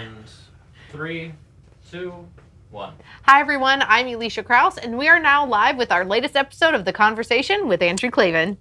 And 3, 2, 1. Hi everyone, I'm Alicia Krause, and we are now live with our latest episode of The Conversation with Andrew Klavan.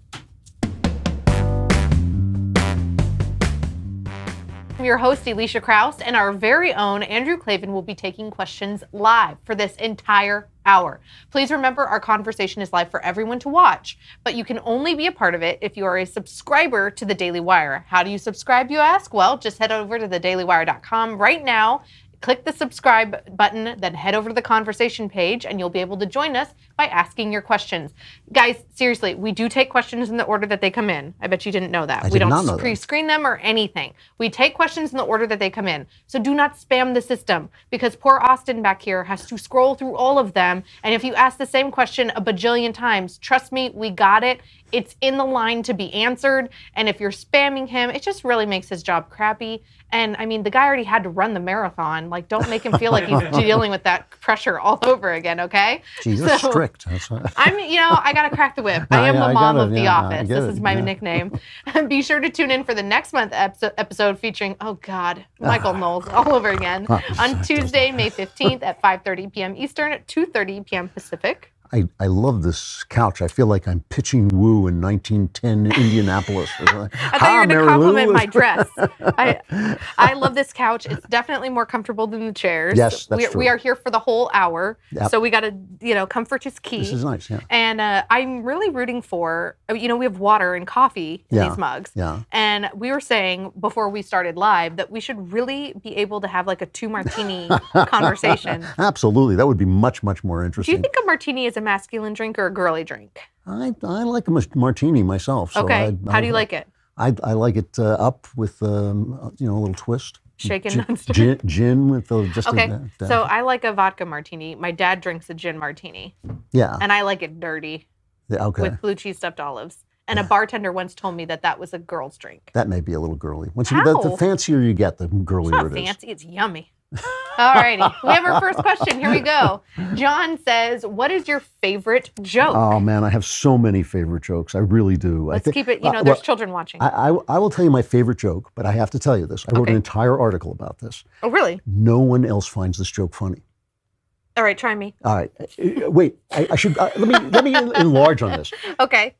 I'm your host, Alicia Krause, and our very own Andrew Klavan will be taking questions live for this entire hour. Please remember our conversation is live for everyone to watch, but you can only be a part of it if you are a subscriber to the Daily Wire. How do you subscribe, you ask? Well, just head over to thedailywire.com right now. Click the subscribe button, then head over to the conversation page, and you'll be able to join us by asking your questions. Guys, seriously, we do take questions in the order that they come in. I bet you didn't know that. We don't pre-screen them or anything. We take questions in the order that they come in. So do not spam the system, because poor Austin back here has to scroll through all of them. And if you ask the same question a bajillion times, trust me, we got it. It's in the line to be answered. And if you're spamming him, it just really makes his job crappy. And I mean, the guy already had to run the marathon. Like, don't make him feel like he's dealing with that pressure all over again, okay? Gee, you're strict. That's right. I gotta crack the whip. I am the mom of The Office. This is my nickname. Be sure to tune in for the next month episode featuring, oh God, Michael Knowles all over again on Tuesday, May 15th at 5:30 p.m. Eastern at 2:30 p.m. Pacific. I love this couch. I feel like I'm pitching woo in 1910 Indianapolis. I thought you were going to compliment my dress. I love this couch. It's definitely more comfortable than the chairs. Yes, that's true. We are here for the whole hour, so we got to, comfort is key. This is nice, yeah. And I'm really rooting for, we have water and coffee in these mugs. Yeah. And we were saying before we started live that we should really be able to have like a 2-martini conversation. Absolutely. That would be much, much more interesting. Do you think a martini is a masculine drink or a girly drink? I like a martini myself. So okay. How do you like it? I like it up with a little twist. Shaken, not stirred. Gin with just okay. So I like a vodka martini. My dad drinks a gin martini. Yeah. And I like it dirty. Yeah, okay. With blue cheese stuffed olives. And a bartender once told me that was a girl's drink. That may be a little girly. The fancier you get, the girlier it is. It's not fancy. It's yummy. All righty. We have our first question. Here we go. John says, what is your favorite joke? Oh, man, I have so many favorite jokes. I really do. Let's keep it, there's children watching. I will tell you my favorite joke, but I have to tell you this. I wrote an entire article about this. Oh, really? No one else finds this joke funny. All right, try me. All right. Wait, I should, let me enlarge on this. Okay.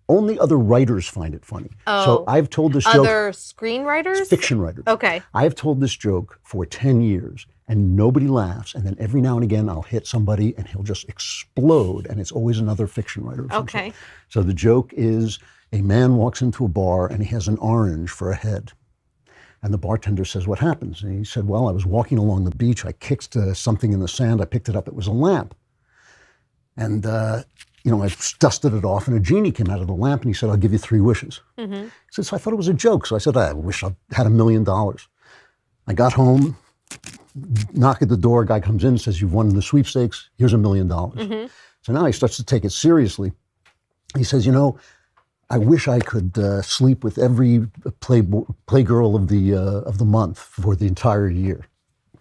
Only other writers find it funny. Oh. So I've told this joke. Other screenwriters? Fiction writers. Okay. I have told this joke for 10 years and nobody laughs. And then every now and again I'll hit somebody and he'll just explode. And it's always another fiction writer. Okay. So the joke is a man walks into a bar and he has an orange for a head. And the bartender says, what happens? And he said, well, I was walking along the beach. I kicked something in the sand. I picked it up. It was a lamp. And, I dusted it off, and a genie came out of the lamp, and he said, I'll give you 3 wishes. Mm-hmm. He said, so I thought it was a joke. So I said, I wish I had $1 million. I got home, knock at the door, a guy comes in, says, you've won the sweepstakes, here's $1 million. Mm-hmm. So now he starts to take it seriously. He says, I wish I could sleep with every playgirl of the month for the entire year.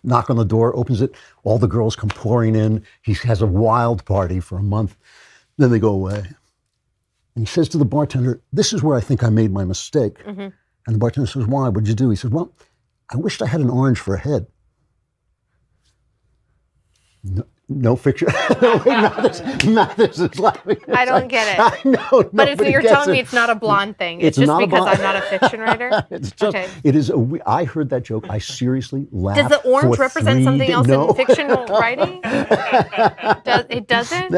Knock on the door, opens it, all the girls come pouring in. He has a wild party for a month. Then they go away. And he says to the bartender, this is where I think I made my mistake. Mm-hmm. And the bartender says, why? What'd you do? He says, well, I wished I had an orange for a head. No fiction. Mathis is laughing. I don't get it. I know. But you're telling me it's not a blonde thing. It's just because I'm not a fiction writer? It's just, it is I heard that joke. I seriously laughed. Does the orange represent something else in fictional writing? It doesn't?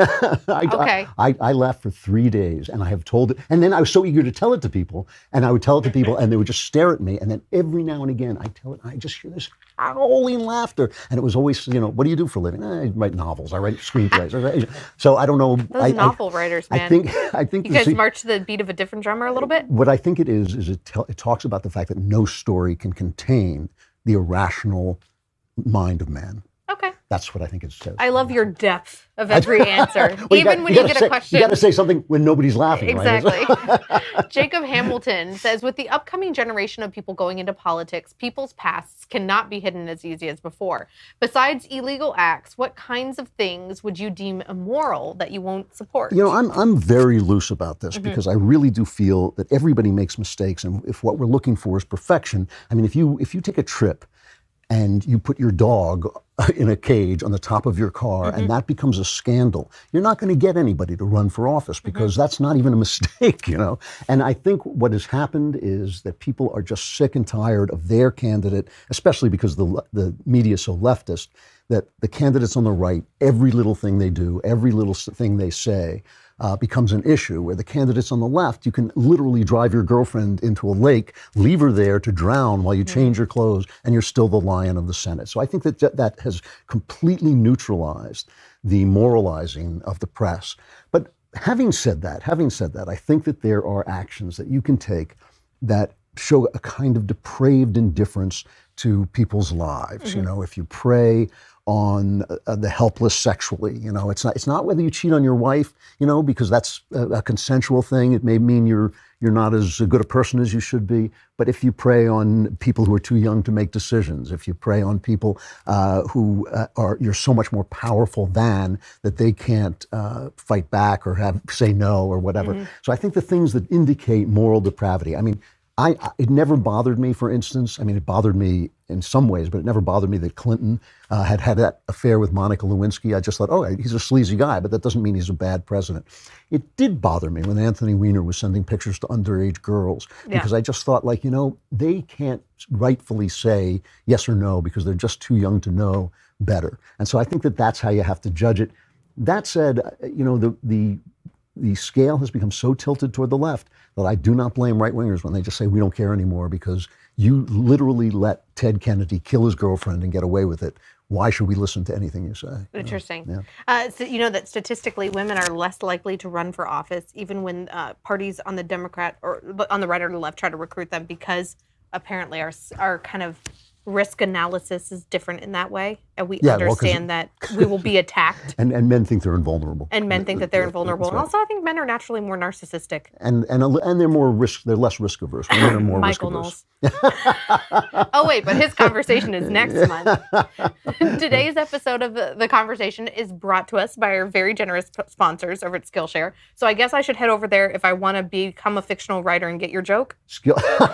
Okay. I laughed for 3 days, and I have told it. And then I was so eager to tell it to people, and I would tell it to people, and they would just stare at me. And then every now and again, I tell it, and I just hear this howling laughter. And it was always, what do you do for a living? I write novels. I write screenplays. So I don't know. Those novel writers, man. I think you guys march to the beat of a different drummer a little bit? What I think it is it talks about the fact that no story can contain the irrational mind of man. Okay. That's what I think it says. I love your depth of every answer. Well, Even when you get a question. You got to say something when nobody's laughing. Exactly. Right? Jacob Hamilton says, with the upcoming generation of people going into politics, people's pasts cannot be hidden as easy as before. Besides illegal acts, what kinds of things would you deem immoral that you won't support? I'm very loose about this because I really do feel that everybody makes mistakes, and if what we're looking for is perfection, I mean, if you take a trip and you put your dog in a cage on the top of your car, and that becomes a scandal, you're not going to get anybody to run for office because that's not even a mistake, you know? And I think what has happened is that people are just sick and tired of their candidate, especially because the media is so leftist, that the candidates on the right, every little thing they do, every little thing they say, becomes an issue, where the candidates on the left, you can literally drive your girlfriend into a lake, leave her there to drown while you change your clothes, and you're still the lion of the Senate. So I think that has completely neutralized the moralizing of the press. But having said that, I think that there are actions that you can take that show a kind of depraved indifference to people's lives. You know, if you prey on the helpless sexually, you know, it's not whether you cheat on your wife, you know, because that's a consensual thing. It may mean you're not as good a person as you should be. But if you prey on people who are too young to make decisions, if you prey on people who you're so much more powerful than that they can't fight back or say no or whatever. So I think the things that indicate moral depravity, I mean, it never bothered me, for instance. I mean, it bothered me in some ways, but it never bothered me that Clinton had that affair with Monica Lewinsky. I just thought, oh, he's a sleazy guy, but that doesn't mean he's a bad president. It did bother me when Anthony Weiner was sending pictures to underage girls, because I just thought, like, you know, they can't rightfully say yes or no because they're just too young to know better. And so I think that's how you have to judge it. That said, you know, the scale has become so tilted toward the left that I do not blame right-wingers when they just say we don't care anymore because you literally let Ted Kennedy kill his girlfriend and get away with it. Why should we listen to anything you say? Interesting. So you know that statistically women are less likely to run for office even when parties on the Democrat or on the right or the left try to recruit them, because apparently our kind of risk analysis is different in that way, and we understand that we will be attacked. and men think they're invulnerable. And men think that they're invulnerable. And also, I think men are naturally more narcissistic. And they're more they're less risk averse. Women are more Michael risk averse. Knowles. Oh wait, but his conversation is next month. Today's episode of the conversation is brought to us by our very generous sponsors over at Skillshare. So I guess I should head over there if I want to become a fictional writer and get your joke.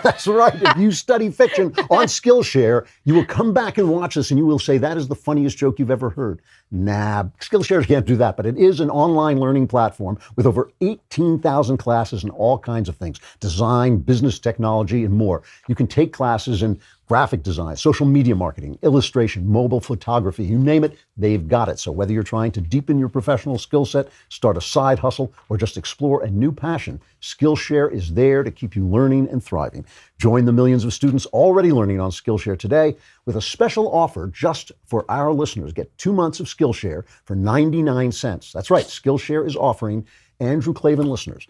That's right. If you study fiction on Skillshare, you will come back and watch this and you will say, that is the funniest joke you've ever heard. Nah, Skillshare can't do that, but it is an online learning platform with over 18,000 classes in all kinds of things: design, business, technology, and more. You can take classes in graphic design, social media marketing, illustration, mobile photography, you name it, they've got it. So whether you're trying to deepen your professional skill set, start a side hustle, or just explore a new passion, Skillshare is there to keep you learning and thriving. Join the millions of students already learning on Skillshare today with a special offer just for our listeners. Get 2 months of Skillshare for 99 cents. That's right, Skillshare is offering Andrew Klavan listeners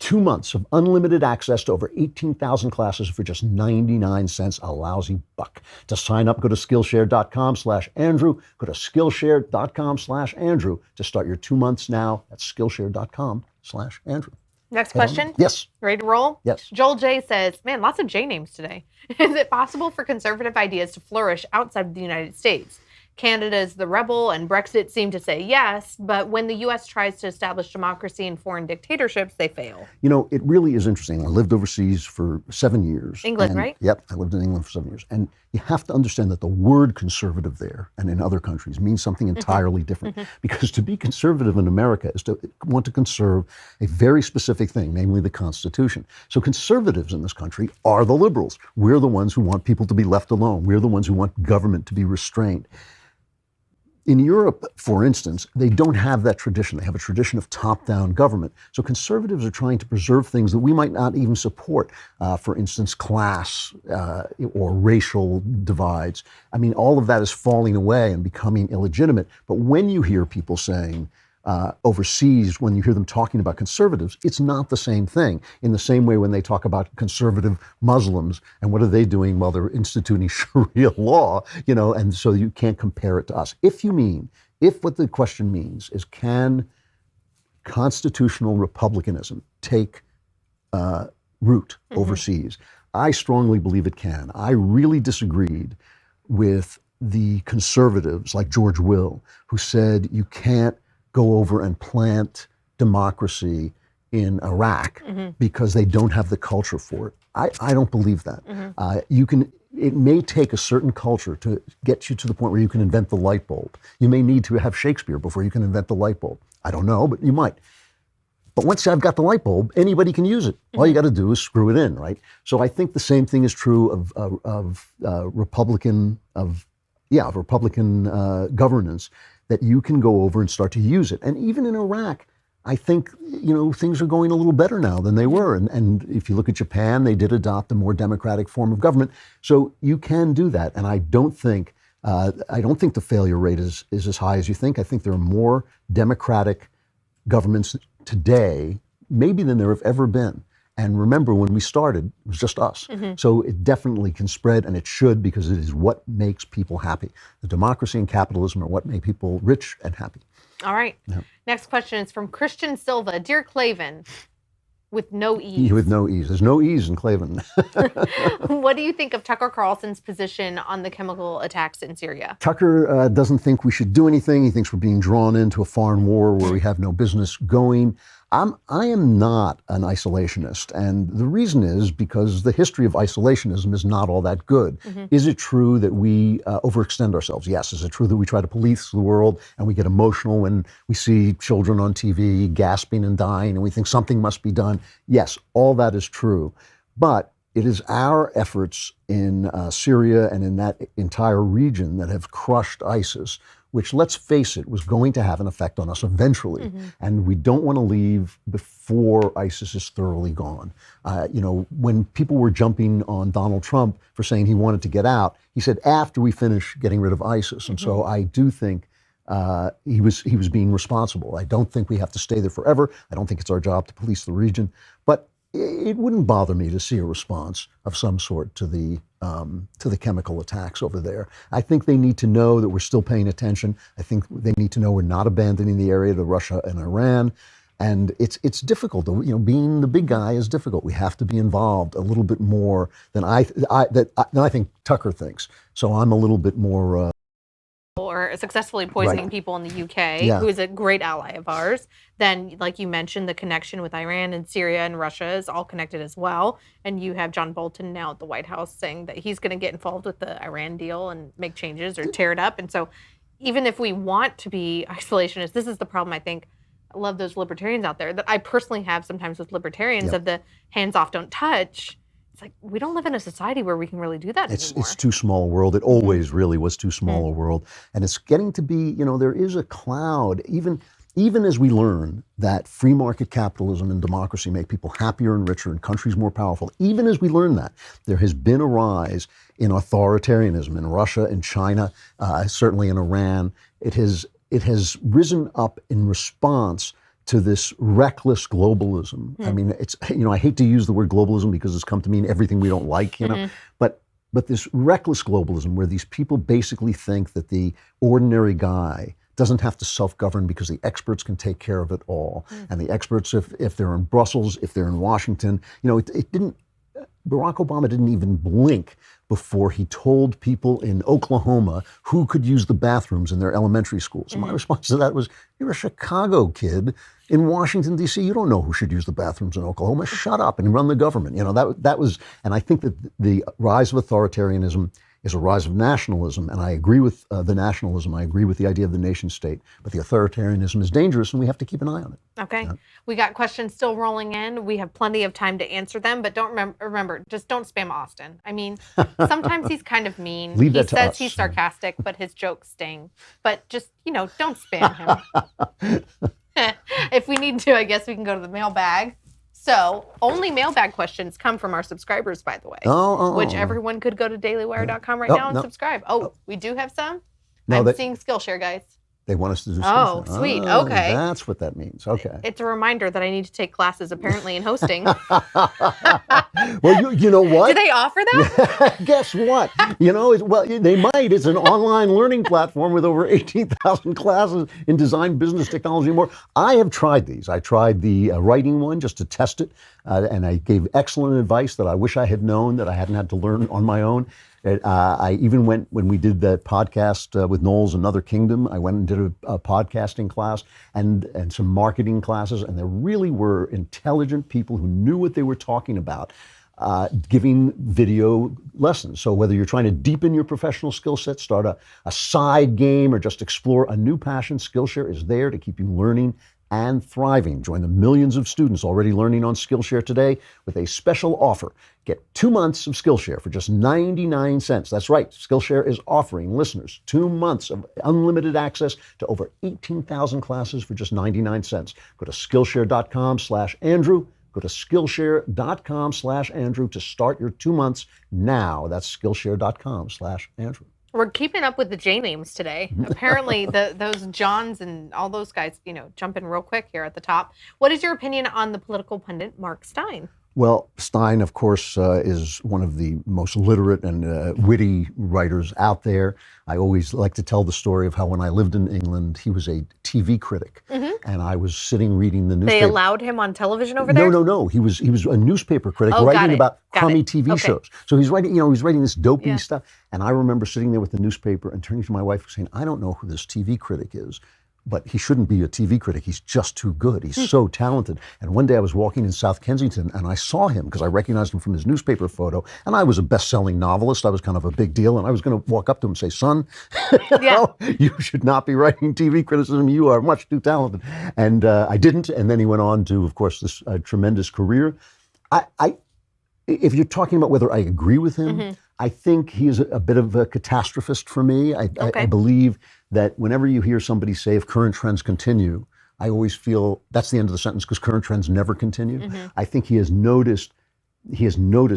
2 months of unlimited access to over 18,000 classes for just 99 cents, a lousy buck. To sign up, go to Skillshare.com/Andrew. Go to Skillshare.com/Andrew to start your 2 months now. That's Skillshare.com/Andrew. Next question? Yes. Ready to roll? Yes. Joel J says, man, lots of J names today. Is it possible for conservative ideas to flourish outside of the United States? Canada is the rebel and Brexit seem to say yes, but when the U.S. tries to establish democracy in foreign dictatorships, they fail. You know, it really is interesting. I lived overseas for 7 years. England, right? Yep, I lived in England for 7 years. And you have to understand that the word conservative there and in other countries means something entirely different. Because to be conservative in America is to want to conserve a very specific thing, namely the Constitution. So conservatives in this country are the liberals. We're the ones who want people to be left alone. We're the ones who want government to be restrained. In Europe, for instance, they don't have that tradition. They have a tradition of top-down government. So conservatives are trying to preserve things that we might not even support. For instance, class or racial divides. I mean, all of that is falling away and becoming illegitimate. But when you hear people saying, overseas, when you hear them talking about conservatives, it's not the same thing. In the same way when they talk about conservative Muslims and what are they doing while they're instituting Sharia law, you know, and so you can't compare it to us. If what the question means is, can constitutional republicanism take root overseas? I strongly believe it can. I really disagreed with the conservatives like George Will, who said you can't go over and plant democracy in Iraq because they don't have the culture for it. I don't believe that. it may take a certain culture to get you to the point where you can invent the light bulb. You may need to have Shakespeare before you can invent the light bulb. I don't know, but you might. But once I've got the light bulb, anybody can use it. All you got to do is screw it in, right? So I think the same thing is true of Republican governance, that you can go over and start to use it. And even in Iraq, I think, things are going a little better now than they were. And if you look at Japan, they did adopt a more democratic form of government. So you can do that. And I don't think the failure rate is as high as you think. I think there are more democratic governments today, maybe than there have ever been. And remember, when we started, it was just us. So it definitely can spread, and it should, because it is what makes people happy. The democracy and capitalism are what make people rich and happy. All right. Yeah. Next question is from Christian Silva. Dear Klavan, with no ease. With no ease. There's no ease in Klavan. What do you think of Tucker Carlson's position on the chemical attacks in Syria? Tucker doesn't think we should do anything. He thinks we're being drawn into a foreign war where we have no business going. I am not an isolationist, and the reason is because the history of isolationism is not all that good. Is it true that we overextend ourselves? Yes. Is it true that we try to police the world and we get emotional when we see children on TV gasping and dying and we think something must be done? Yes, all that is true. But it is our efforts in Syria and in that entire region that have crushed ISIS, which, let's face it, was going to have an effect on us eventually. And we don't want to leave before ISIS is thoroughly gone. When people were jumping on Donald Trump for saying he wanted to get out, he said, after we finish getting rid of ISIS. And so I do think he was being responsible. I don't think we have to stay there forever. I don't think it's our job to police the region. But it wouldn't bother me to see a response of some sort to the chemical attacks over there. I think they need to know that we're still paying attention. I think they need to know we're not abandoning the area to Russia and Iran. And it's difficult. Being the big guy is difficult. We have to be involved a little bit more than I think Tucker thinks. So I'm a little bit more. Or successfully poisoning people in the UK, who is a great ally of ours. Then, like you mentioned, the connection with Iran and Syria and Russia is all connected as well. And you have John Bolton now at the White House saying that he's going to get involved with the Iran deal and make changes or tear it up. And so even if we want to be isolationists, this is the problem, I think. I love those libertarians out there that I personally have sometimes with libertarians of the hands off, don't touch. It's like, we don't live in a society where we can really do that anymore. It's too small a world. It always really was too small a world. And it's getting to be, there is a cloud, even as we learn that free market capitalism and democracy make people happier and richer and countries more powerful. Even as we learn that, there has been a rise in authoritarianism in Russia and China, certainly in Iran. It has risen up in response to this reckless globalism. I mean, it's, I hate to use the word globalism because it's come to mean everything we don't like, but this reckless globalism where these people basically think that the ordinary guy doesn't have to self-govern because the experts can take care of it all. And the experts, if they're in Brussels, if they're in Washington, Barack Obama didn't even blink before he told people in Oklahoma who could use the bathrooms in their elementary schools. And my response to that was, you're a Chicago kid in Washington, D.C. You don't know who should use the bathrooms in Oklahoma. Shut up and run the government. That was, and I think that the rise of authoritarianism is a rise of nationalism, and I agree with the nationalism. I agree with the idea of the nation state, but the authoritarianism is dangerous, and we have to keep an eye on it. Okay. We got questions still rolling in. We have plenty of time to answer them, but remember, just don't spam Austin. I mean, sometimes he's kind of mean. Leave that he to says us. He's sarcastic, but his jokes sting. But just, don't spam him. If we need to, I guess we can go to the mailbag. So, only mailbag questions come from our subscribers, by the way, which everyone could go to dailywire.com right now and subscribe. We do have some? I'm seeing Skillshare, guys. They want us to do Skillshare. Oh, sweet. Okay. That's what that means. Okay. It's a reminder that I need to take classes, apparently, in hosting. Well, you know what? Do they offer that? Guess what? They might. It's an online learning platform with over 18,000 classes in design, business, technology, and more. I have tried these. I tried the writing one just to test it, and I gave excellent advice that I wish I had known that I hadn't had to learn on my own. I even went, when we did that podcast with Knowles, Another Kingdom, I went and did a podcasting class and some marketing classes, and there really were intelligent people who knew what they were talking about, giving video lessons. So whether you're trying to deepen your professional skill set, start a side game, or just explore a new passion, Skillshare is there to keep you learning and thriving. Join the millions of students already learning on Skillshare today with a special offer. Get 2 months of Skillshare for just 99 cents. That's right, Skillshare is offering listeners 2 months of unlimited access to over 18,000 classes for just 99 cents. Go to Skillshare.com/Andrew. Go to Skillshare.com/Andrew to start your 2 months now. That's Skillshare.com/Andrew. We're keeping up with the J names today. Apparently, those Johns and all those guys, jump in real quick here at the top. What is your opinion on the political pundit Mark Steyn? Well, Steyn, of course, is one of the most literate and witty writers out there. I always like to tell the story of how when I lived in England, he was a TV critic, and I was sitting reading the newspaper. They allowed him on television over there? No. He was a newspaper critic writing about crummy TV shows. So he's writing, he's writing this dopey stuff. And I remember sitting there with the newspaper and turning to my wife and saying, I don't know who this TV critic is, but he shouldn't be a TV critic. He's just too good. He's so talented. And one day I was walking in South Kensington and I saw him because I recognized him from his newspaper photo. And I was a best-selling novelist. I was kind of a big deal. And I was going to walk up to him and say, son, you should not be writing TV criticism. You are much too talented. And I didn't. And then he went on to, of course, this tremendous career. If you're talking about whether I agree with him, I think he is a bit of a catastrophist for me. I believe that whenever you hear somebody say, if current trends continue, I always feel that's the end of the sentence because current trends never continue. I think he has noticed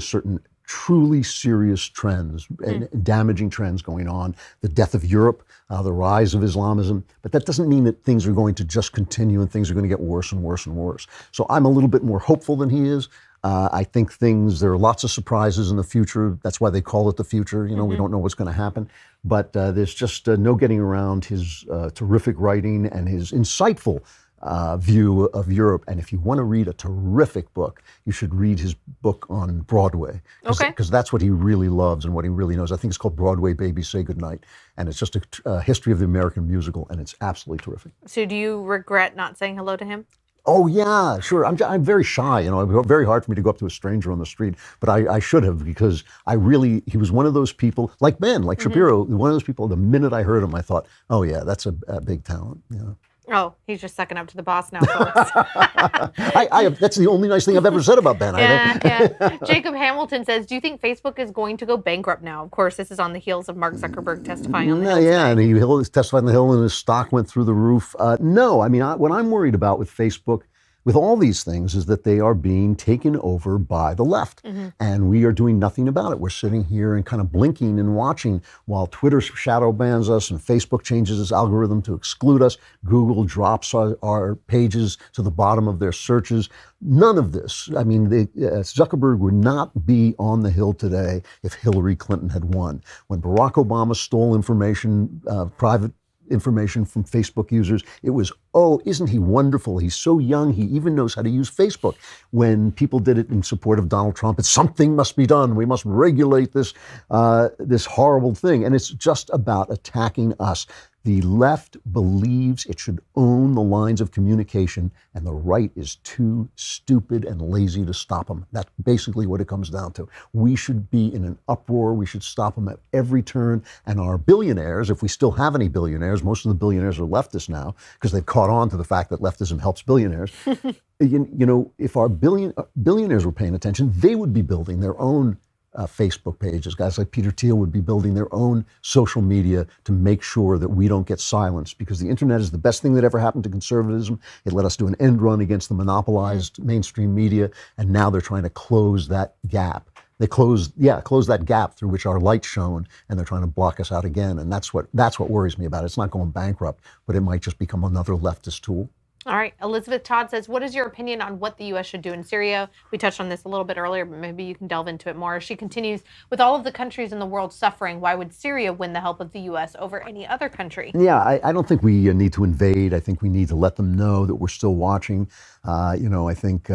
certain truly serious trends, and damaging trends going on, the death of Europe, the rise of Islamism, but that doesn't mean that things are going to just continue and things are going to get worse and worse and worse. So I'm a little bit more hopeful than he is. I think there are lots of surprises in the future. That's why they call it the future. We don't know what's going to happen. But there's just no getting around his terrific writing and his insightful view of Europe. And if you want to read a terrific book, you should read his book on Broadway. Because that's what he really loves and what he really knows. I think it's called Broadway Baby Say Goodnight. And it's just a history of the American musical. And it's absolutely terrific. So do you regret not saying hello to him? Oh, yeah, sure. I'm very shy. It's very hard for me to go up to a stranger on the street, but I should have because he was one of those people, like Ben, like Shapiro, one of those people, the minute I heard him, I thought, oh, yeah, that's a big talent. Oh, he's just sucking up to the boss now, folks. That's the only nice thing I've ever said about Ben. Yeah. Jacob Hamilton says, do you think Facebook is going to go bankrupt now? Of course, this is on the heels of Mark Zuckerberg testifying on the Hill. Yeah, and he testified on the Hill and his stock went through the roof. No, what I'm worried about with Facebook, with all these things, is that they are being taken over by the left. And we are doing nothing about it. We're sitting here and kind of blinking and watching while Twitter shadow bans us and Facebook changes its algorithm to exclude us. Google drops our pages to the bottom of their searches. None of this. Zuckerberg would not be on the Hill today if Hillary Clinton had won. When Barack Obama stole information, private information from Facebook users, it was, oh, isn't he wonderful? He's so young, he even knows how to use Facebook. When people did it in support of Donald Trump, something must be done. We must regulate this horrible thing. And it's just about attacking us. The left believes it should own the lines of communication, and the right is too stupid and lazy to stop them. That's basically what it comes down to. We should be in an uproar. We should stop them at every turn. And our billionaires, if we still have any billionaires, most of the billionaires are leftists now because they've caught on to the fact that leftism helps billionaires. If our billionaires were paying attention, they would be building their own Facebook pages. Guys like Peter Thiel would be building their own social media to make sure that we don't get silenced, because the internet is the best thing that ever happened to conservatism. It let us do an end run against the monopolized mainstream media, and now they're trying to close that gap. They close that gap through which our light shone, and they're trying to block us out again. And that's what worries me about it. It's not going bankrupt, but it might just become another leftist tool. All right. Elizabeth Todd says, what is your opinion on what the U.S. should do in Syria? We touched on this a little bit earlier, but maybe you can delve into it more. She continues, with all of the countries in the world suffering, why would Syria win the help of the U.S. over any other country? Yeah, I don't think we need to invade. I think we need to let them know that we're still watching. I think,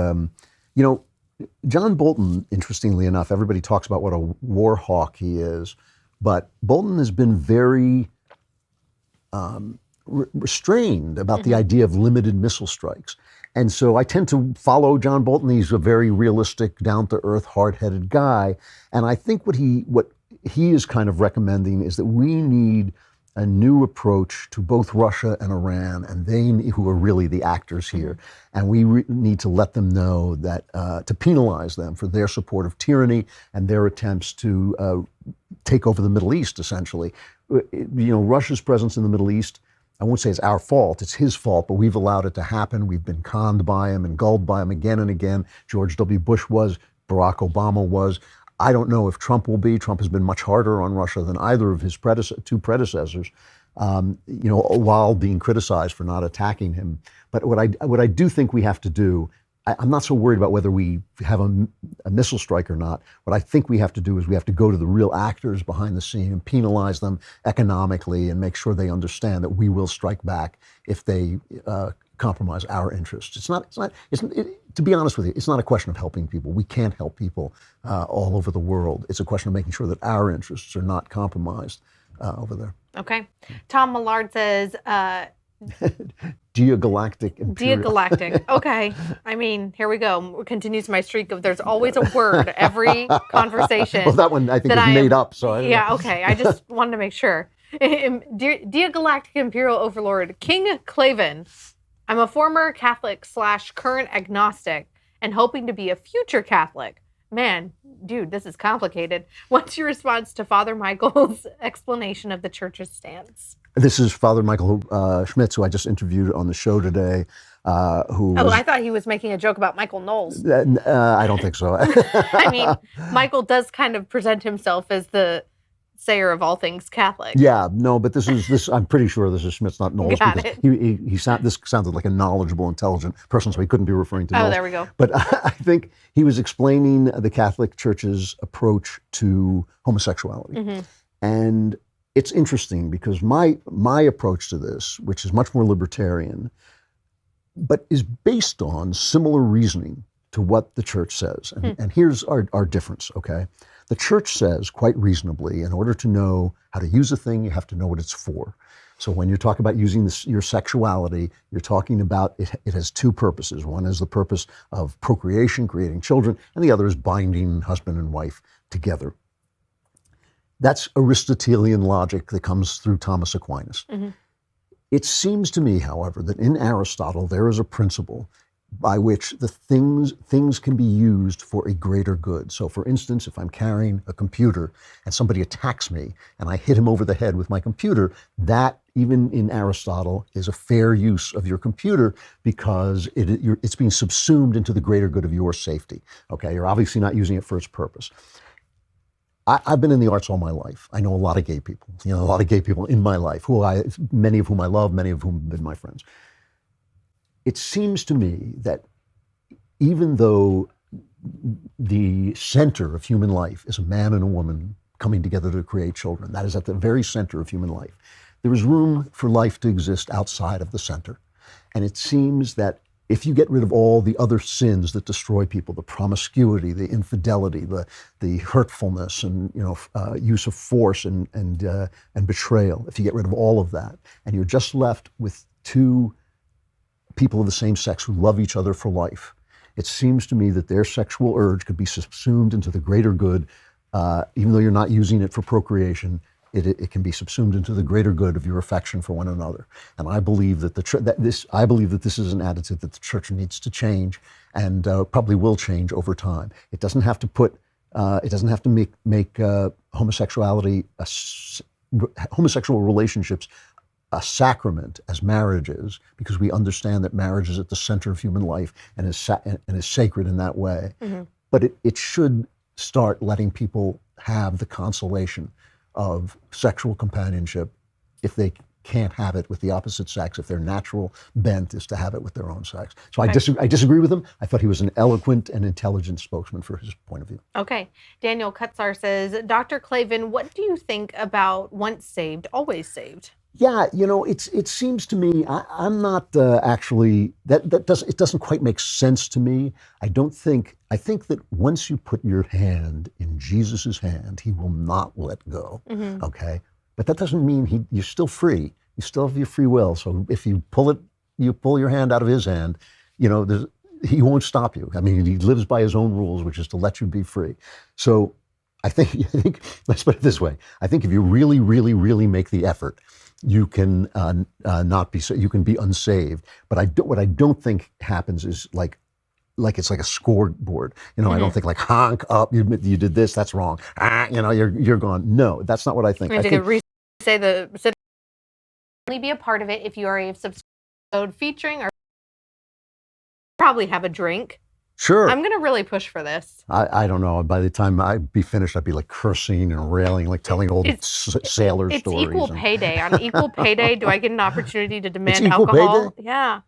John Bolton, interestingly enough, everybody talks about what a war hawk he is, but Bolton has been very restrained about the idea of limited missile strikes. And so I tend to follow John Bolton. He's a very realistic, down-to-earth, hard-headed guy. And I think what he is kind of recommending is that we need a new approach to both Russia and Iran, and they who are really the actors here. And we need to let them know that, to penalize them for their support of tyranny and their attempts to take over the Middle East, essentially. Russia's presence in the Middle East, I won't say it's our fault, it's his fault, but we've allowed it to happen. We've been conned by him and gulled by him again and again. George W. Bush was, Barack Obama was. I don't know if Trump will be. Trump has been much harder on Russia than either of his two predecessors, while being criticized for not attacking him. But what I do think we have to do, I'm not so worried about whether we have a missile strike or not. What I think we have to do is we have to go to the real actors behind the scene and penalize them economically and make sure they understand that we will strike back if they compromise our interests. To be honest with you, it's not a question of helping people. We can't help people all over the world. It's a question of making sure that our interests are not compromised over there. Okay. Tom Millard says, Geogalactic. Geogalactic. Okay. I mean, here we go. Continues my streak of there's always a word every conversation. Well, that one I think is made up. So yeah, okay. I just wanted to make sure. Dear Galactic Imperial Overlord, King Klavan, I'm a former Catholic / current agnostic and hoping to be a future Catholic. Man, dude, this is complicated. What's your response to Father Michael's explanation of the church's stance? This is Father Michael Schmitz, who I just interviewed on the show today. I thought he was making a joke about Michael Knowles. I don't think so. I mean, Michael does kind of present himself as the sayer of all things Catholic. Yeah, no, but this. I'm pretty sure this is Schmitz, not Knowles. Got because it. This sounded like a knowledgeable, intelligent person, so he couldn't be referring to Knowles. Oh, there we go. But I think he was explaining the Catholic Church's approach to homosexuality. Mm-hmm. And it's interesting because my approach to this, which is much more libertarian, but is based on similar reasoning to what the church says. And here's our difference, okay? The church says, quite reasonably, in order to know how to use a thing, you have to know what it's for. So when you talk about using your sexuality, you're talking about it has two purposes. One is the purpose of procreation, creating children, and the other is binding husband and wife together. That's Aristotelian logic that comes through Thomas Aquinas. Mm-hmm. It seems to me, however, that in Aristotle there is a principle by which the things can be used for a greater good. So for instance, if I'm carrying a computer and somebody attacks me and I hit him over the head with my computer, that even in Aristotle is a fair use of your computer because it's being subsumed into the greater good of your safety. Okay, you're obviously not using it for its purpose. I've been in the arts all my life. I know a lot of gay people, a lot of gay people in my life, many of whom I love, many of whom have been my friends. It seems to me that even though the center of human life is a man and a woman coming together to create children, that is at the very center of human life, there is room for life to exist outside of the center. And it seems that if you get rid of all the other sins that destroy people, the promiscuity, the infidelity, the hurtfulness, and use of force and betrayal, if you get rid of all of that, and you're just left with two people of the same sex who love each other for life, it seems to me that their sexual urge could be subsumed into the greater good, even though you're not using it for procreation. It can be subsumed into the greater good of your affection for one another. And I believe that this is an attitude that the church needs to change, and probably will change over time. It doesn't have to make homosexuality, homosexual relationships, a sacrament as marriage is, because we understand that marriage is at the center of human life and is sacred in that way. Mm-hmm. But it should start letting people have the consolation of sexual companionship if they can't have it with the opposite sex, if their natural bent is to have it with their own sex. So I disagree with him. I thought he was an eloquent and intelligent spokesman for his point of view. Okay. Daniel Kutzar says, Dr. Klavan, what do you think about once saved, always saved? Yeah, it seems to me, I'm not actually, it doesn't quite make sense to me. I think that once you put your hand in Jesus's hand, he will not let go, okay? But that doesn't mean you're still free. You still have your free will. So if you pull your hand out of his hand, he won't stop you. I mean, he lives by his own rules, which is to let you be free. So I think let's put it this way. I think if you really, really, really make the effort, you can you can be unsaved. But what I don't think happens is like it's like a scoreboard. I don't think like honk up. You did this. That's wrong. You're gone. No, that's not what I think. I think only be a part of it if you are a subscribed featuring or probably have a drink. Sure. I'm going to really push for this. I don't know. By the time I'd be finished, I'd be like cursing and railing, like telling old sailor stories. It's equal pay day. On equal pay day, do I get an opportunity to demand equal alcohol? Pay day? Yeah.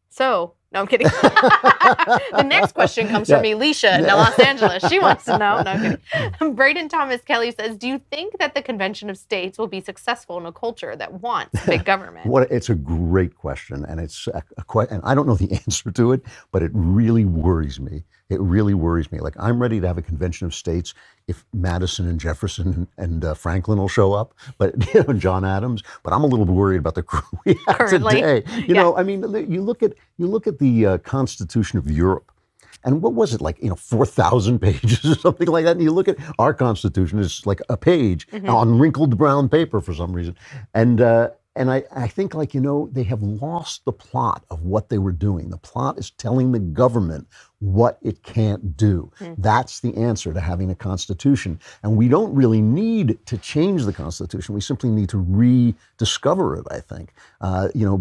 So, no, I'm kidding. The next question comes from Elisha in Los Angeles. She wants to know. No, I'm kidding. Braden Thomas Kelly says, do you think that the Convention of States will be successful in a culture that wants big government? It's a great question, and it's and I don't know the answer to it, but it really worries me. It really worries me. Like, I'm ready to have a Convention of States if Madison and Jefferson and Franklin will show up, but John Adams. But I'm a little worried about the crew we have currently today. I mean, you look at the Constitution of Europe, and what was it, like 4,000 pages or something like that? And you look at our Constitution, it's like a page on wrinkled brown paper for some reason, and I think they have lost the plot of what they were doing. The plot is telling the government what it can't do. That's the answer to having a constitution. And we don't really need to change the Constitution. We simply need to rediscover it, I think.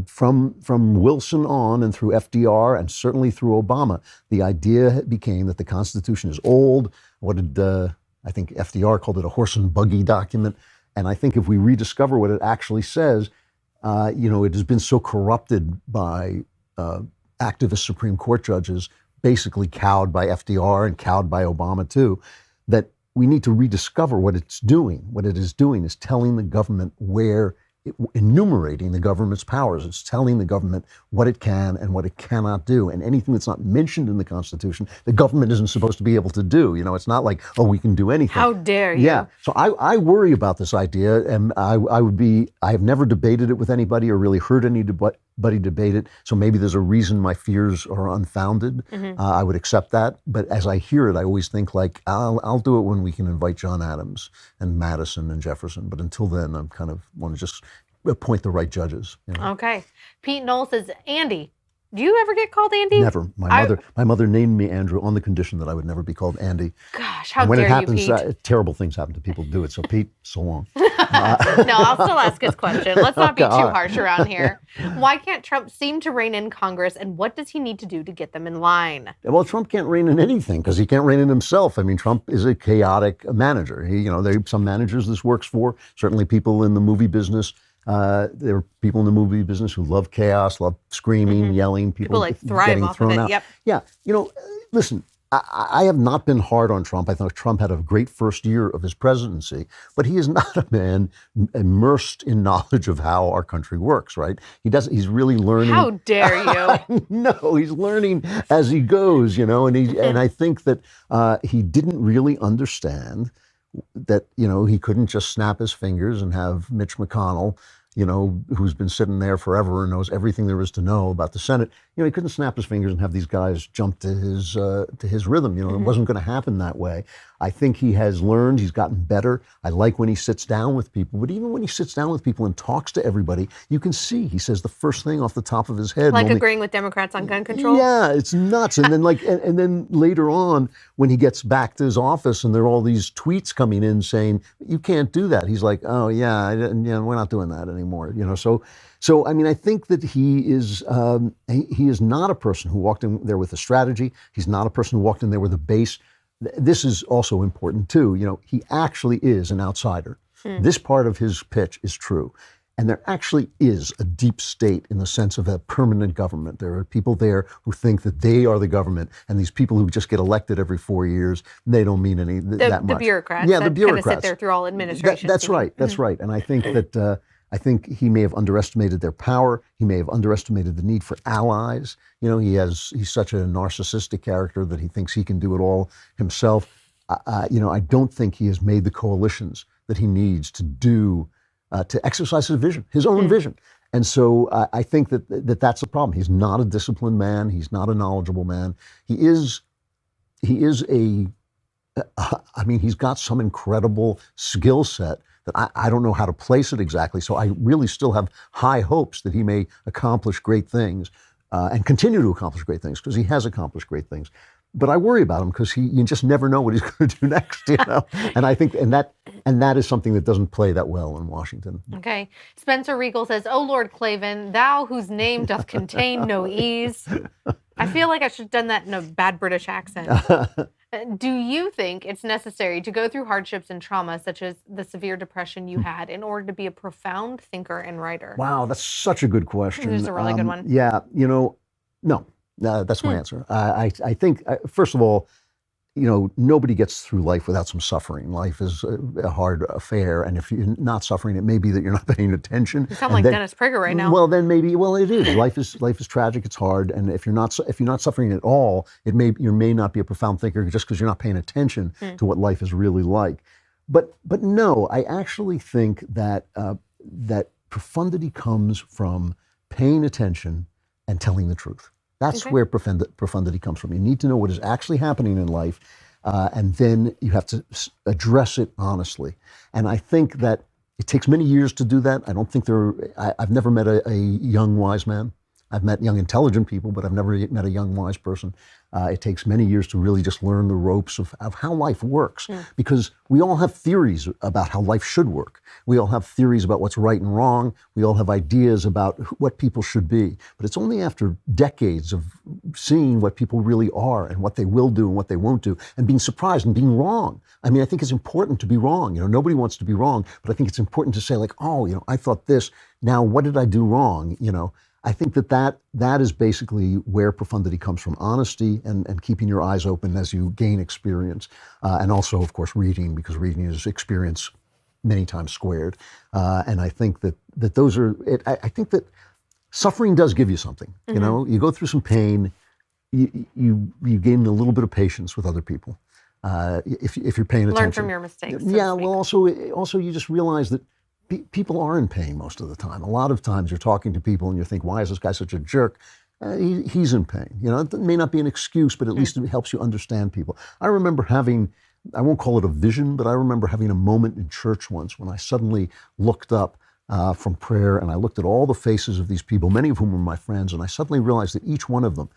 From Wilson on and through FDR and certainly through Obama, the idea became that the Constitution is old. What did I think FDR called it, a horse and buggy document. And I think if we rediscover what it actually says, it has been so corrupted by activist Supreme Court judges, basically cowed by FDR and cowed by Obama too, that we need to rediscover what it's doing. What it is doing is telling the government enumerating the government's powers. It's telling the government what it can and what it cannot do. And anything that's not mentioned in the Constitution, the government isn't supposed to be able to do. It's not like, oh, we can do anything. How dare you? Yeah. So I worry about this idea, and I have never debated it with anybody or really heard anybody debate it. So maybe there's a reason my fears are unfounded. I would accept that. But as I hear it, I always think like, I'll do it when we can invite John Adams and Madison and Jefferson. But until then, I'm kind of want to just appoint the right judges. Okay. Pete Knowles says, Andy. Do you ever get called Andy? Never. My mother named me Andrew on the condition that I would never be called Andy. Gosh, how when dare it happens, you, Pete? Terrible things happen to people who do it. So Pete, so long. No, I'll still ask his question. Let's not be too harsh around here. Why can't Trump seem to rein in Congress, and what does he need to do to get them in line? Well, Trump can't rein in anything because he can't rein in himself. I mean, Trump is a chaotic manager. Some managers this works for. Certainly, people in the movie business. There are people in the movie business who love chaos, love screaming, yelling, people like thrive getting off thrown of it. out. Yep. Yeah, listen, I have not been hard on Trump. I thought Trump had a great first year of his presidency, but he is not a man immersed in knowledge of how our country works, right? He's really learning. How dare you? No, he's learning as he goes, and I think that he didn't really understand that, he couldn't just snap his fingers and have Mitch McConnell, who's been sitting there forever and knows everything there is to know about the Senate. He couldn't snap his fingers and have these guys jump to his rhythm. It wasn't going to happen that way. I think he has learned. He's gotten better. I like when he sits down with people, but even when he sits down with people and talks to everybody, you can see he says the first thing off the top of his head. Like agreeing with Democrats on gun control? Yeah, it's nuts. And then and then later on, when he gets back to his office and there are all these tweets coming in saying, you can't do that. He's like, oh yeah, we're not doing that anymore. So I mean, I think that he is not a person who walked in there with a strategy. He's not a person who walked in there with a base. This is also important too. He actually is an outsider. This part of his pitch is true. And there actually is a deep state in the sense of a permanent government. There are people there who think that they are the government, and these people who just get elected every 4 years, they don't mean that much. The bureaucrats. Yeah, the bureaucrats. Kind of sit there through all administration. That's right. That's right. And I think that he may have underestimated their power. He may have underestimated the need for allies. He's such a narcissistic character that he thinks he can do it all himself. I don't think he has made the coalitions that he needs to exercise his vision, his own vision. And so I think that's the problem. He's not a disciplined man. He's not a knowledgeable man. He's got some incredible skill set that I don't know how to place it exactly. So I really still have high hopes that he may accomplish great things and continue to accomplish great things, because he has accomplished great things. But I worry about him because you just never know what he's going to do next, you know. And I think and that is something that doesn't play that well in Washington. Okay. Spencer Regal says, "O Lord Klavan, thou whose name doth contain no ease." I feel like I should have done that in a bad British accent. Do you think it's necessary to go through hardships and trauma, such as the severe depression you had, in order to be a profound thinker and writer? Wow, that's such a good question. This is a really good one. Yeah, no. That's my answer. I think, first of all, nobody gets through life without some suffering. Life is a hard affair, and if you're not suffering, it may be that you're not paying attention. You sound like Dennis Prager right now. Well, then maybe. Well, it is. Life is tragic. It's hard, and if you're not suffering at all, you may not be a profound thinker just because you're not paying attention to what life is really like. But no, I actually think that that profundity comes from paying attention and telling the truth. That's where profundity comes from. You need to know what is actually happening in life, and then you have to address it honestly. And I think that it takes many years to do that. I don't think I've never met a young wise man. I've met young intelligent people, but I've never met a young wise person. It takes many years to really just learn the ropes of how life works, because we all have theories about how life should work. We all have theories about what's right and wrong. We all have ideas about what people should be. But it's only after decades of seeing what people really are and what they will do and what they won't do, and being surprised and being wrong. I mean, I think it's important to be wrong. Nobody wants to be wrong, but I think it's important to say, like, oh, I thought this. Now, what did I do wrong? I think that is basically where profundity comes from: honesty and keeping your eyes open as you gain experience, and also, of course, reading, because reading is experience many times squared. And I think that those are it. I think that suffering does give you something. You go through some pain, you gain a little bit of patience with other people if you're paying attention. Learn from your mistakes. Yeah. Well, also you just realize that people are in pain most of the time. A lot of times you're talking to people and you think, why is this guy such a jerk? He's in pain. It may not be an excuse, but at least it helps you understand people. I remember having, I won't call it a vision, but I remember having a moment in church once when I suddenly looked up from prayer, and I looked at all the faces of these people, many of whom were my friends, and I suddenly realized that each one of them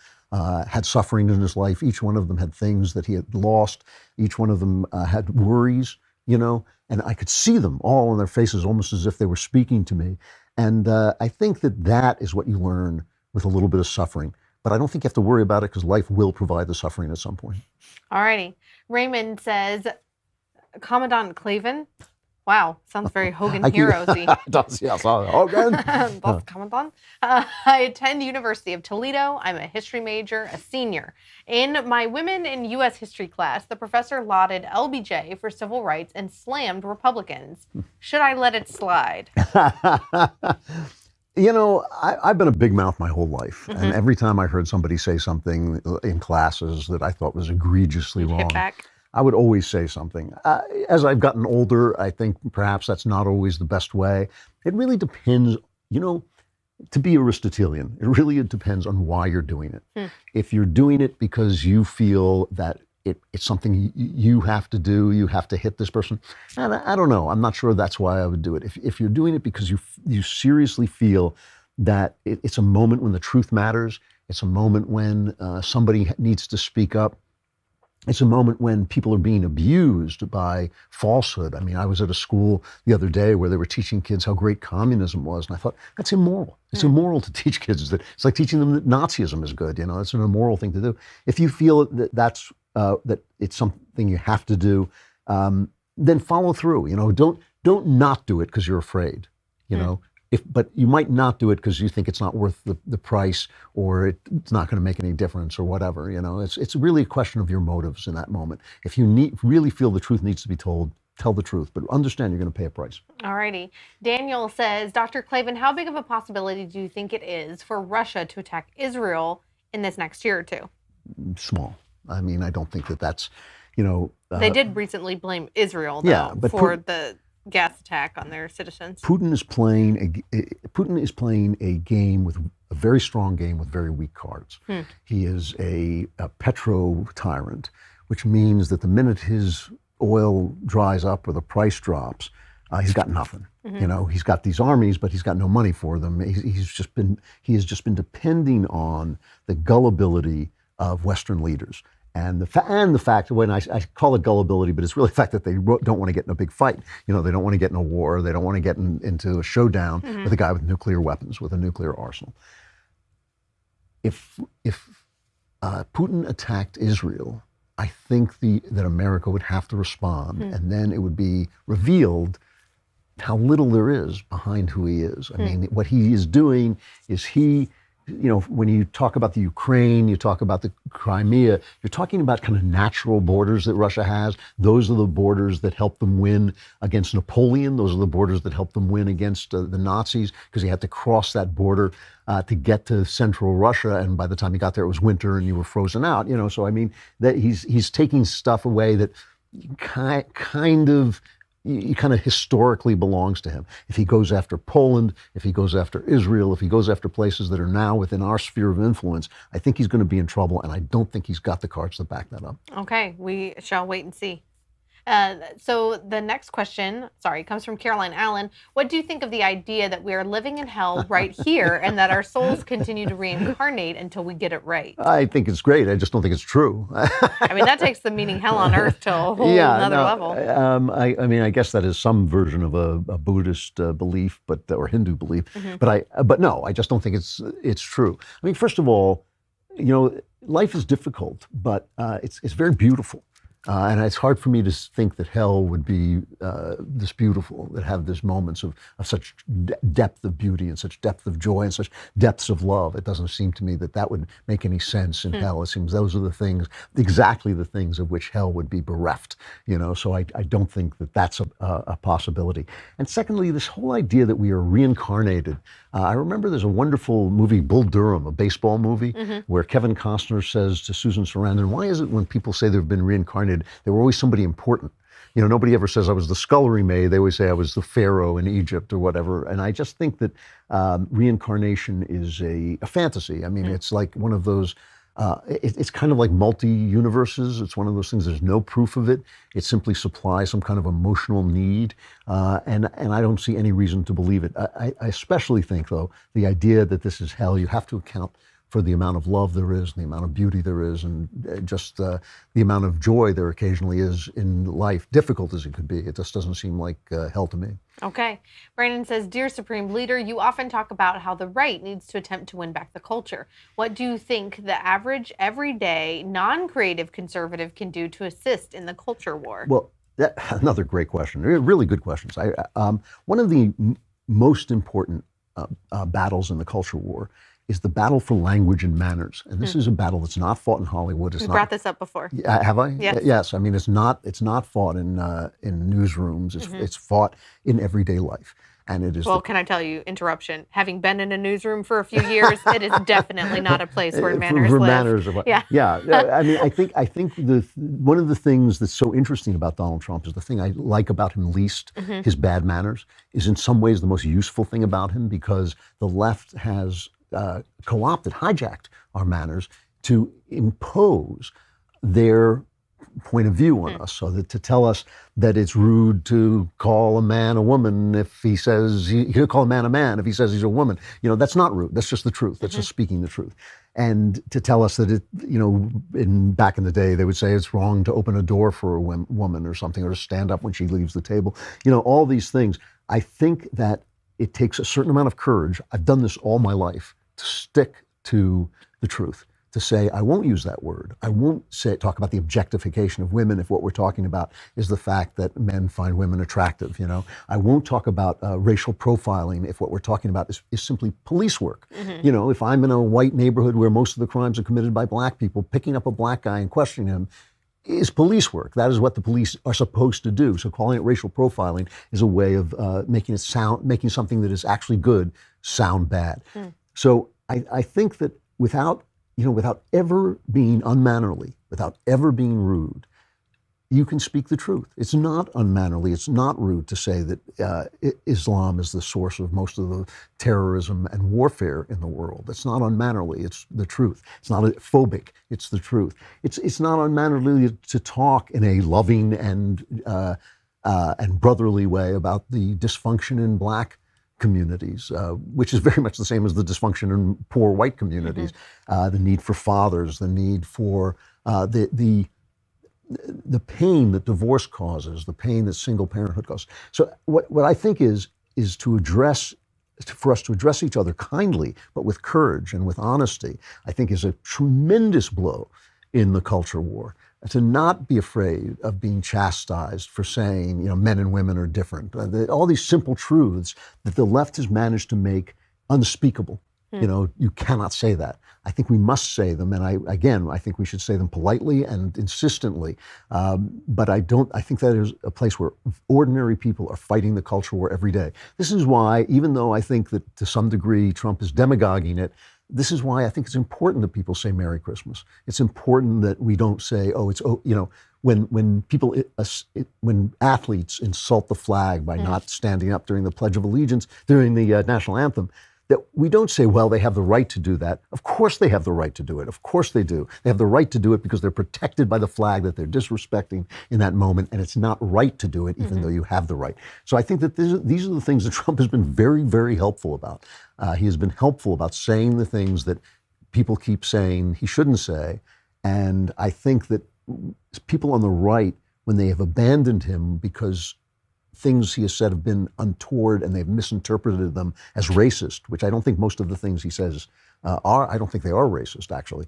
had suffering in his life. Each one of them had things that he had lost. Each one of them had worries, and I could see them all on their faces, almost as if they were speaking to me. And I think that is what you learn with a little bit of suffering. But I don't think you have to worry about it, because life will provide the suffering at some point. All righty. Raymond says, Commandant Klavan. Wow, sounds very Hogan Heroes-y. Does, yes. Hogan. That's Commandant. I attend University of Toledo. I'm a history major, a senior. In my Women in U.S. History class, the professor lauded LBJ for civil rights and slammed Republicans. Should I let it slide? I've been a big mouth my whole life. And every time I heard somebody say something in classes that I thought was egregiously wrong, hit back. I would always say something. As I've gotten older, I think perhaps that's not always the best way. It really depends, to be Aristotelian, it really depends on why you're doing it. If you're doing it because you feel that it's something you have to do, you have to hit this person, and I don't know. I'm not sure that's why I would do it. If you're doing it because you seriously feel that it's a moment when the truth matters, it's a moment when somebody needs to speak up, it's a moment when people are being abused by falsehood. I mean, I was at a school the other day where they were teaching kids how great communism was, and I thought, that's immoral. It's immoral to teach kids that. It's like teaching them that Nazism is good. It's an immoral thing to do. If you feel that that it's something you have to do, then follow through. Don't not do it because you're afraid. But you might not do it because you think it's not worth the price, or it's not going to make any difference, or whatever. It's really a question of your motives in that moment. If you really feel the truth needs to be told, tell the truth, but understand you're going to pay a price. All righty. Daniel says, Dr. Klavan, how big of a possibility do you think it is for Russia to attack Israel in this next year or two? Small. I mean, I don't think that's, they did recently blame Israel, though, for the gas attack on their citizens. Putin is playing a game with a very strong game with very weak cards. He is a petro tyrant, which means that the minute his oil dries up or the price drops, he's got nothing. You know, he's got these armies, but he's got no money for them. He has just been depending on the gullibility of Western leaders. And the fact, when I call it gullibility, but it's really the fact that they don't want to get in a big fight. You know, they don't want to get in a war. They don't want to get into a showdown with a guy with nuclear weapons, with a nuclear arsenal. If Putin attacked Israel, I think that America would have to respond, and then it would be revealed how little there is behind who he is. I mean, what he is doing is when you talk about the Ukraine, you talk about the Crimea, you're talking about kind of natural borders that Russia has. Those are the borders that helped them win against Napoleon. Those are the borders that helped them win against the Nazis, because he had to cross that border to get to central Russia. And by the time he got there, it was winter and you were frozen out. You know, so I mean, that he's taking stuff away that kind of historically belongs to him. If he goes after Poland, if he goes after Israel, if he goes after places that are now within our sphere of influence, I think he's going to be in trouble, and I don't think he's got the cards to back that up. Okay, we shall wait and see. So the next question, comes from Caroline Allen. What do you think of the idea that we are living in hell right here and that our souls continue to reincarnate until we get it right? I think it's great. I just don't think it's true. I mean, that takes the meaning hell on earth to a whole another level. I mean, I guess that is some version of a Buddhist belief, or Hindu belief. But no, I just don't think it's true. I mean, first of all, you know, life is difficult, but it's very beautiful. And it's hard for me to think that hell would be this beautiful, that have these moments of such depth of beauty and such depth of joy and such depths of love. It doesn't seem to me that would make any sense in hell. It seems those are exactly the things of which hell would be bereft. You know, so I don't think that that's a possibility. And secondly, this whole idea that we are reincarnated. I remember there's a wonderful movie, Bull Durham, a baseball movie, where Kevin Costner says to Susan Sarandon, "Why is it when people say they've been reincarnated, they were always somebody important? You know, nobody ever says I was the scullery maid. They always say I was the pharaoh in Egypt or whatever." And I just think that reincarnation is a fantasy. I mean, it's like one of those, it's kind of like multi-universes. It's one of those things, there's no proof of it. It simply supplies some kind of emotional need. And I don't see any reason to believe it. I especially think, though, the idea that this is hell, you have to account for the amount of love there is, and the amount of beauty there is, and just the amount of joy there occasionally is in life, difficult as it could be. It just doesn't seem like hell to me. Okay. Brandon says, "Dear Supreme Leader, you often talk about how the right needs to attempt to win back the culture. What do you think the average, everyday, non-creative conservative can do to assist in the culture war?" Well, another great question. Really good questions. One of the most important battles in the culture war is the battle for language and manners. And this is a battle that's not fought in Hollywood. You brought this up before. Have I? Yes. Yes. I mean, it's not fought in newsrooms. It's fought in everyday life. And it is. Well, can I tell you, interruption, having been in a newsroom for a few years, it is definitely not a place where manners live. Manners are, yeah. I mean, I think one of the things that's so interesting about Donald Trump is the thing I like about him least, his bad manners, is in some ways the most useful thing about him, because the left has co-opted, hijacked our manners to impose their point of view on us, so that to tell us that it's rude to call a man a woman if he says, you could call a man if he says he's a woman. You know, that's not rude. That's just the truth. That's just speaking the truth. And to tell us that back in the day, they would say it's wrong to open a door for a woman or something, or to stand up when she leaves the table. You know, all these things. I think that it takes a certain amount of courage. I've done this all my life, to stick to the truth, to say, I won't use that word. I won't talk about the objectification of women if what we're talking about is the fact that men find women attractive. You know, I won't talk about racial profiling if what we're talking about is simply police work. You know, if I'm in a white neighborhood where most of the crimes are committed by black people, picking up a black guy and questioning him is police work. That is what the police are supposed to do. So calling it racial profiling is a way of making something that is actually good sound bad. So I think that without ever being unmannerly, without ever being rude, you can speak the truth. It's not unmannerly. It's not rude to say that Islam is the source of most of the terrorism and warfare in the world. It's not unmannerly. It's the truth. It's not phobic. It's the truth. It's not unmannerly to talk in a loving and brotherly way about the dysfunction in Black communities, which is very much the same as the dysfunction in poor white communities. The need for fathers, the need for the pain that divorce causes, the pain that single parenthood causes. So what I think is for us to address each other kindly, but with courage and with honesty, I think is a tremendous blow in the culture war. To not be afraid of being chastised for saying, men and women are different. All these simple truths that the left has managed to make unspeakable. You cannot say that. I think we must say them, and I think we should say them politely and insistently. But I think that is a place where ordinary people are fighting the culture war every day. This is why, even though I think that to some degree Trump is demagoguing it, this is why I think it's important that people say Merry Christmas. It's important that we don't say, when athletes insult the flag by not standing up during the Pledge of Allegiance, during the national anthem, that we don't say, well, they have the right to do that. Of course they have the right to do it. Of course they do. They have the right to do it because they're protected by the flag that they're disrespecting in that moment, and it's not right to do it even though you have the right. So I think that these are the things that Trump has been very, very helpful about. He has been helpful about saying the things that people keep saying he shouldn't say, and I think that people on the right, when they have abandoned him because things he has said have been untoward and they've misinterpreted them as racist, which I don't think most of the things he says are. I don't think they are racist, actually.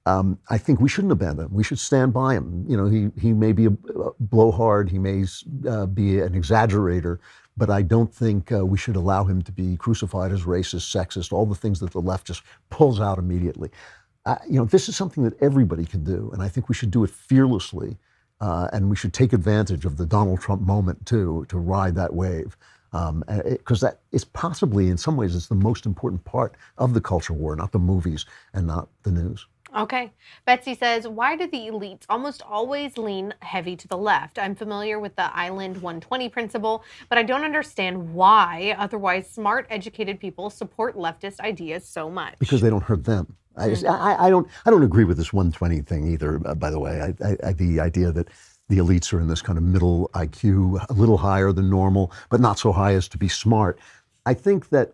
I think we shouldn't abandon him. We should stand by him. He may be a blowhard, he may be an exaggerator, but I don't think we should allow him to be crucified as racist, sexist, all the things that the left just pulls out immediately. This is something that everybody can do, and I think we should do it fearlessly. And we should take advantage of the Donald Trump moment, too, to ride that wave. Because that is possibly, in some ways, it's the most important part of the culture war, not the movies and not the news. Okay. Betsy says, why do the elites almost always lean heavy to the left? I'm familiar with the Island 120 principle, but I don't understand why otherwise smart, educated people support leftist ideas so much. Because they don't hurt them. I don't agree with this 120 thing either, by the way. The idea that the elites are in this kind of middle IQ, a little higher than normal, but not so high as to be smart. I think that,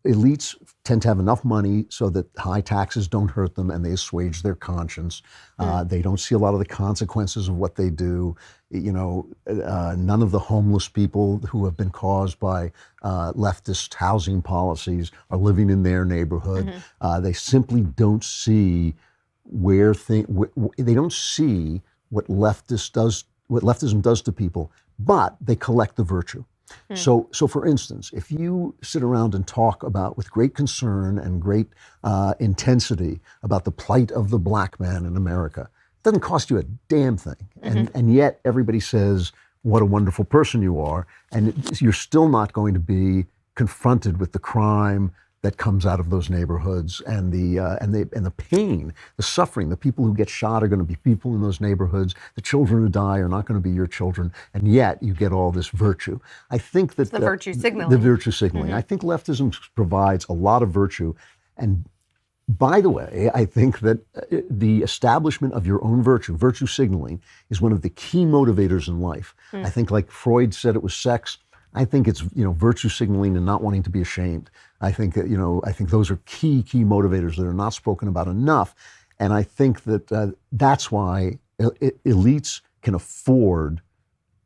elites tend to have enough money so that high taxes don't hurt them and they assuage their conscience. They don't see a lot of the consequences of what they do. None of the homeless people who have been caused by leftist housing policies are living in their neighborhood. They simply don't see they don't see what leftism does to people, but they collect the virtue. So for instance, if you sit around and talk about, with great concern and great intensity, about the plight of the Black man in America, it doesn't cost you a damn thing. And yet everybody says, what a wonderful person you are. And you're still not going to be confronted with the crime that comes out of those neighborhoods and the pain, the suffering. The people who get shot are going to be people in those neighborhoods. The children who die are not going to be your children, and yet you get all this virtue. I think that the virtue signaling. The virtue signaling. I think leftism provides a lot of virtue, and by the way, I think that the establishment of your own virtue signaling, is one of the key motivators in life. I think, like Freud said, it was sex. I think it's virtue signaling and not wanting to be ashamed. I think those are key motivators that are not spoken about enough, and I think that that's why elites can afford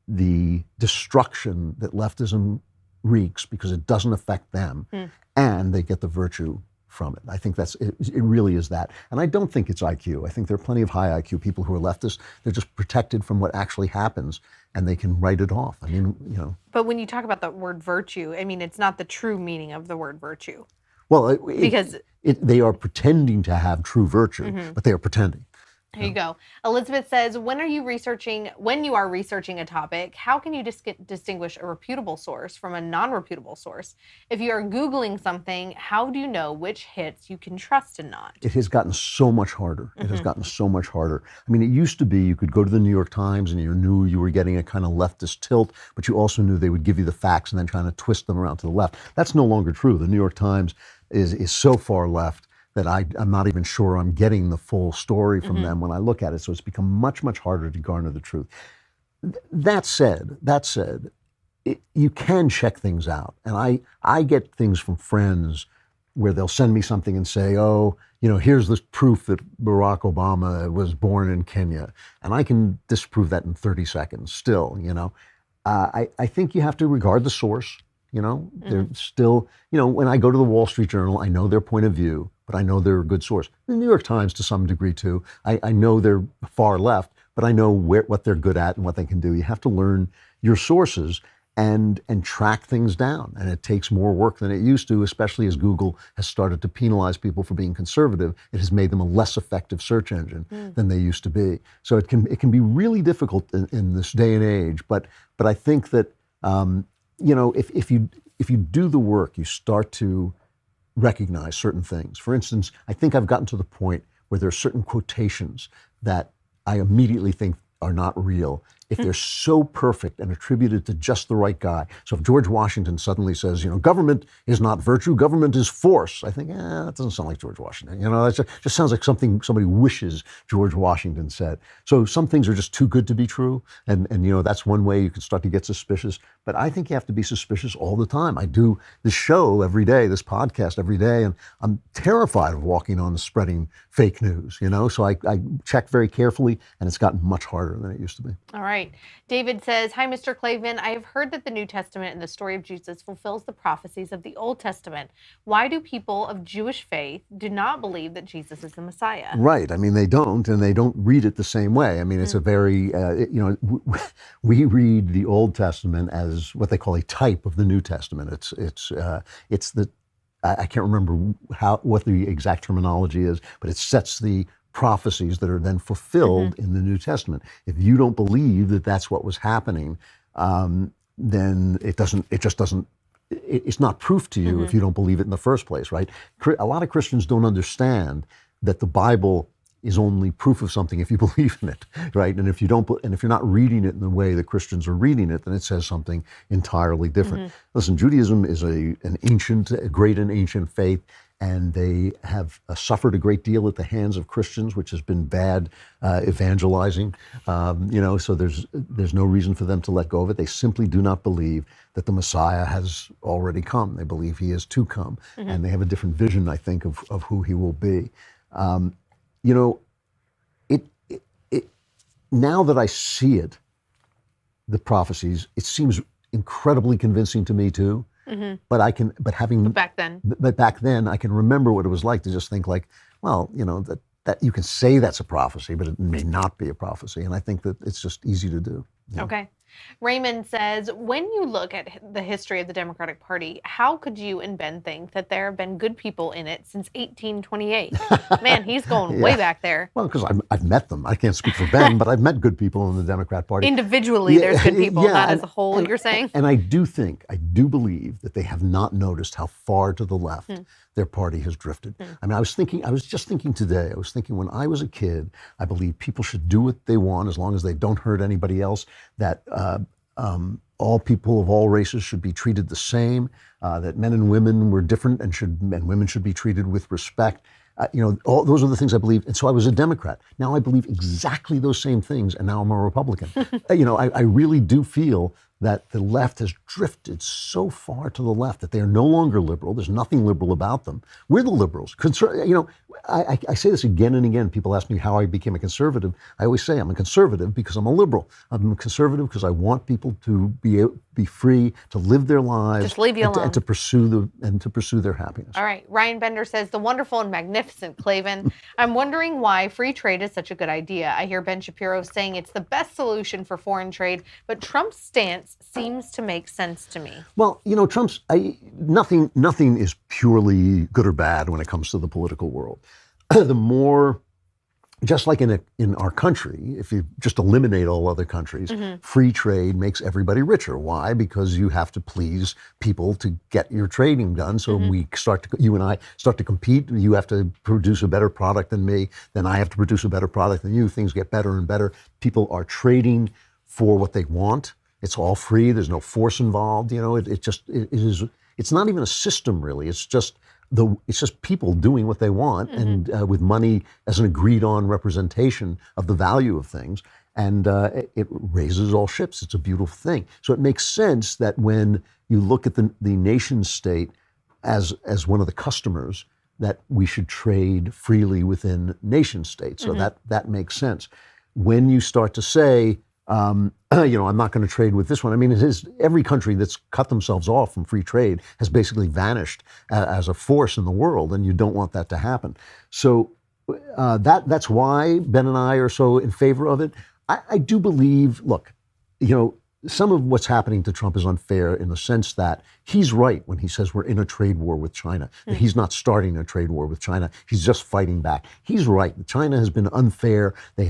the destruction that leftism wreaks, because it doesn't affect them, and they get the virtue from it. I think it really is that. And I don't think it's IQ. I think there are plenty of high IQ people who are leftists. They're just protected from what actually happens, and they can write it off. I mean, But when you talk about the word virtue, I mean, it's not the true meaning of the word virtue. Well, because they are pretending to have true virtue, but they are pretending. There you go. Elizabeth says, when you are researching a topic, how can you distinguish a reputable source from a non-reputable source? If you are Googling something, how do you know which hits you can trust and not? It has gotten so much harder. It has gotten so much harder. I mean, it used to be you could go to the New York Times and you knew you were getting a kind of leftist tilt, but you also knew they would give you the facts and then trying to twist them around to the left. That's no longer true. The New York Times is so far left that I'm not even sure I'm getting the full story from them when I look at it. So it's become much, much harder to garner the truth. That said, you can check things out. And I get things from friends where they'll send me something and say, oh, here's this proof that Barack Obama was born in Kenya. And I can disprove that in 30 seconds still, I think you have to regard the source. They're still, when I go to the Wall Street Journal, I know their point of view, but I know they're a good source. The New York Times, to some degree, too. I know they're far left, but I know what they're good at and what they can do. You have to learn your sources and track things down. And it takes more work than it used to, especially as Google has started to penalize people for being conservative. It has made them a less effective search engine than they used to be. So it can be really difficult in this day and age. But I think that if you do the work, you start to recognize certain things. For instance, I think I've gotten to the point where there are certain quotations that I immediately think are not real if they're so perfect and attributed to just the right guy. So if George Washington suddenly says, government is not virtue, government is force, I think, that doesn't sound like George Washington. That just sounds like something somebody wishes George Washington said. So some things are just too good to be true. And that's one way you can start to get suspicious. But I think you have to be suspicious all the time. I do this show every day, this podcast every day, and I'm terrified of walking on spreading fake news, So I check very carefully, and it's gotten much harder than it used to be. All right. David says, hi, Mr. Klavan. I have heard that the New Testament and the story of Jesus fulfills the prophecies of the Old Testament. Why do people of Jewish faith do not believe that Jesus is the Messiah? Right. I mean, they don't, and they don't read it the same way. I mean, it's a very, we read the Old Testament as what they call a type of the New Testament. It's the, I can't remember what the exact terminology is, but it sets the prophecies that are then fulfilled in the New Testament. If you don't believe that that's what was happening, then it's not proof to you if you don't believe it in the first place, right? A lot of Christians don't understand that the Bible is only proof of something if you believe in it, right? And if you're not reading it in the way that Christians are reading it, then it says something entirely different. Listen, Judaism is a great and ancient faith, and they have suffered a great deal at the hands of Christians, which has been bad evangelizing. So there's no reason for them to let go of it. They simply do not believe that the Messiah has already come. They believe he is to come, and they have a different vision, I think, of who he will be. Now that I see it, the prophecies, it seems incredibly convincing to me too. But back then I can remember what it was like to just think like, well, that you can say that's a prophecy, but it may not be a prophecy. And I think that it's just easy to do. Okay. Raymond says, when you look at the history of the Democratic Party, how could you and Ben think that there have been good people in it since 1828? Man, he's going way back there. Well, because I've met them. I can't speak for Ben, but I've met good people in the Democrat Party. Individually, there's good people, not as a whole, you're saying? And I do believe that they have not noticed how far to the left their party has drifted. I mean, I was just thinking today, when I was a kid, I believed people should do what they want as long as they don't hurt anybody else, that all people of all races should be treated the same, that men and women were different and women should be treated with respect. All those are the things I believed. And so I was a Democrat. Now I believe exactly those same things, and now I'm a Republican. I really do feel that the left has drifted so far to the left that they are no longer liberal. There's nothing liberal about them. We're the liberals. I say this again and again. People ask me how I became a conservative. I always say I'm a conservative because I'm a liberal. I'm a conservative because I want people to be free to live their lives. Just leave you alone. And to pursue their happiness. All right. Ryan Bender says, the wonderful and magnificent Klavan. I'm wondering why free trade is such a good idea. I hear Ben Shapiro saying it's the best solution for foreign trade, but Trump's stance seems to make sense to me. Well, Trump's, nothing is purely good or bad when it comes to the political world. The more just like in our country, if you just eliminate all other countries, free trade makes everybody richer. Why? Because you have to please people to get your trading done. So you and I start to compete. You have to produce a better product than me. Then I have to produce a better product than you. Things get better and better. People are trading for what they want. It's all free. There's no force involved. It's not even a system really. It's just people doing what they want and with money as an agreed on representation of the value of things. And it raises all ships. It's a beautiful thing. So it makes sense that when you look at the nation state as one of the customers, that we should trade freely within nation states. So that makes sense. When you start to say, I'm not going to trade with this one. I mean, every country that's cut themselves off from free trade has basically vanished as a force in the world, and you don't want that to happen. So that's why Ben and I are so in favor of it. I do believe, look, some of what's happening to Trump is unfair in the sense that he's right when he says we're in a trade war with China. That he's not starting a trade war with China. He's just fighting back. He's right. China has been unfair. They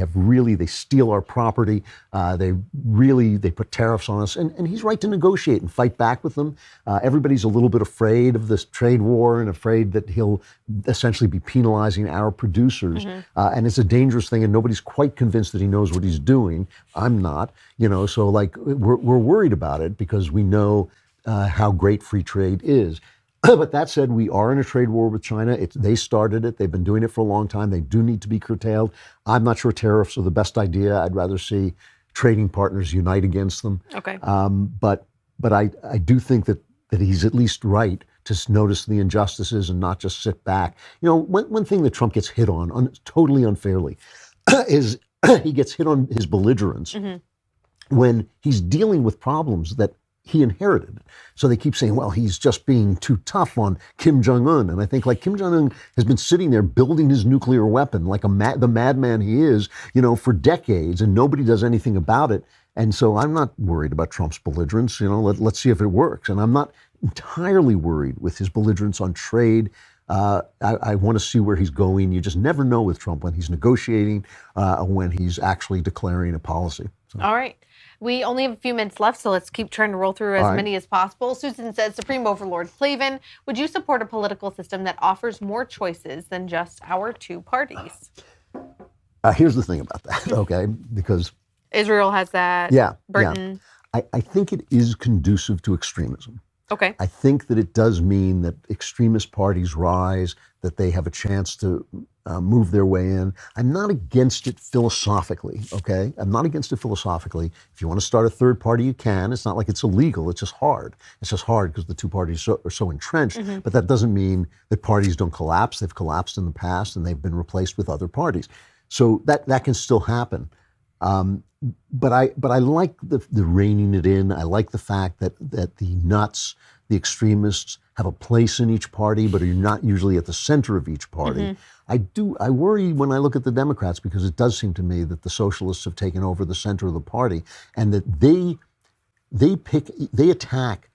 steal our property. They put tariffs on us. And he's right to negotiate and fight back with them. Everybody's a little bit afraid of this trade war and afraid that he'll essentially be penalizing our producers. And it's a dangerous thing, and nobody's quite convinced that he knows what he's doing. I'm not. So we're worried about it because we know how great free trade is. But that said, we are in a trade war with China. They started it. They've been doing it for a long time. They do need to be curtailed. I'm not sure tariffs are the best idea. I'd rather see trading partners unite against them. Okay. But I do think that he's at least right to notice the injustices and not just sit back. One thing that Trump gets hit on totally unfairly is he gets hit on his belligerence when he's dealing with problems that he inherited. So they keep saying, well, he's just being too tough on Kim Jong-un. And I think Kim Jong-un has been sitting there building his nuclear weapon like the madman he is, for decades, and nobody does anything about it. And so I'm not worried about Trump's belligerence. Let's see if it works. And I'm not entirely worried with his belligerence on trade. I want to see where he's going. You just never know with Trump when he's negotiating, when he's actually declaring a policy. So. All right. We only have a few minutes left, so let's keep trying to roll through as many as possible. Susan says, Supreme Overlord Klavan, would you support a political system that offers more choices than just our two parties? Here's the thing about that, okay? Because Israel has that. Yeah. Britain. Yeah. I think it is conducive to extremism. Okay. I think that it does mean that extremist parties rise, that they have a chance to move their way in. I'm not against it philosophically, okay? I'm not against it philosophically. If you want to start a third party, you can. It's not like it's illegal. It's just hard. It's just hard because the two parties are so entrenched. But that doesn't mean that parties don't collapse. They've collapsed in the past and they've been replaced with other parties. So that can still happen. But I like the reining it in. I like the fact that the nuts, the extremists, have a place in each party, but are not usually at the center of each party. I worry when I look at the Democrats because it does seem to me that the socialists have taken over the center of the party and that they attack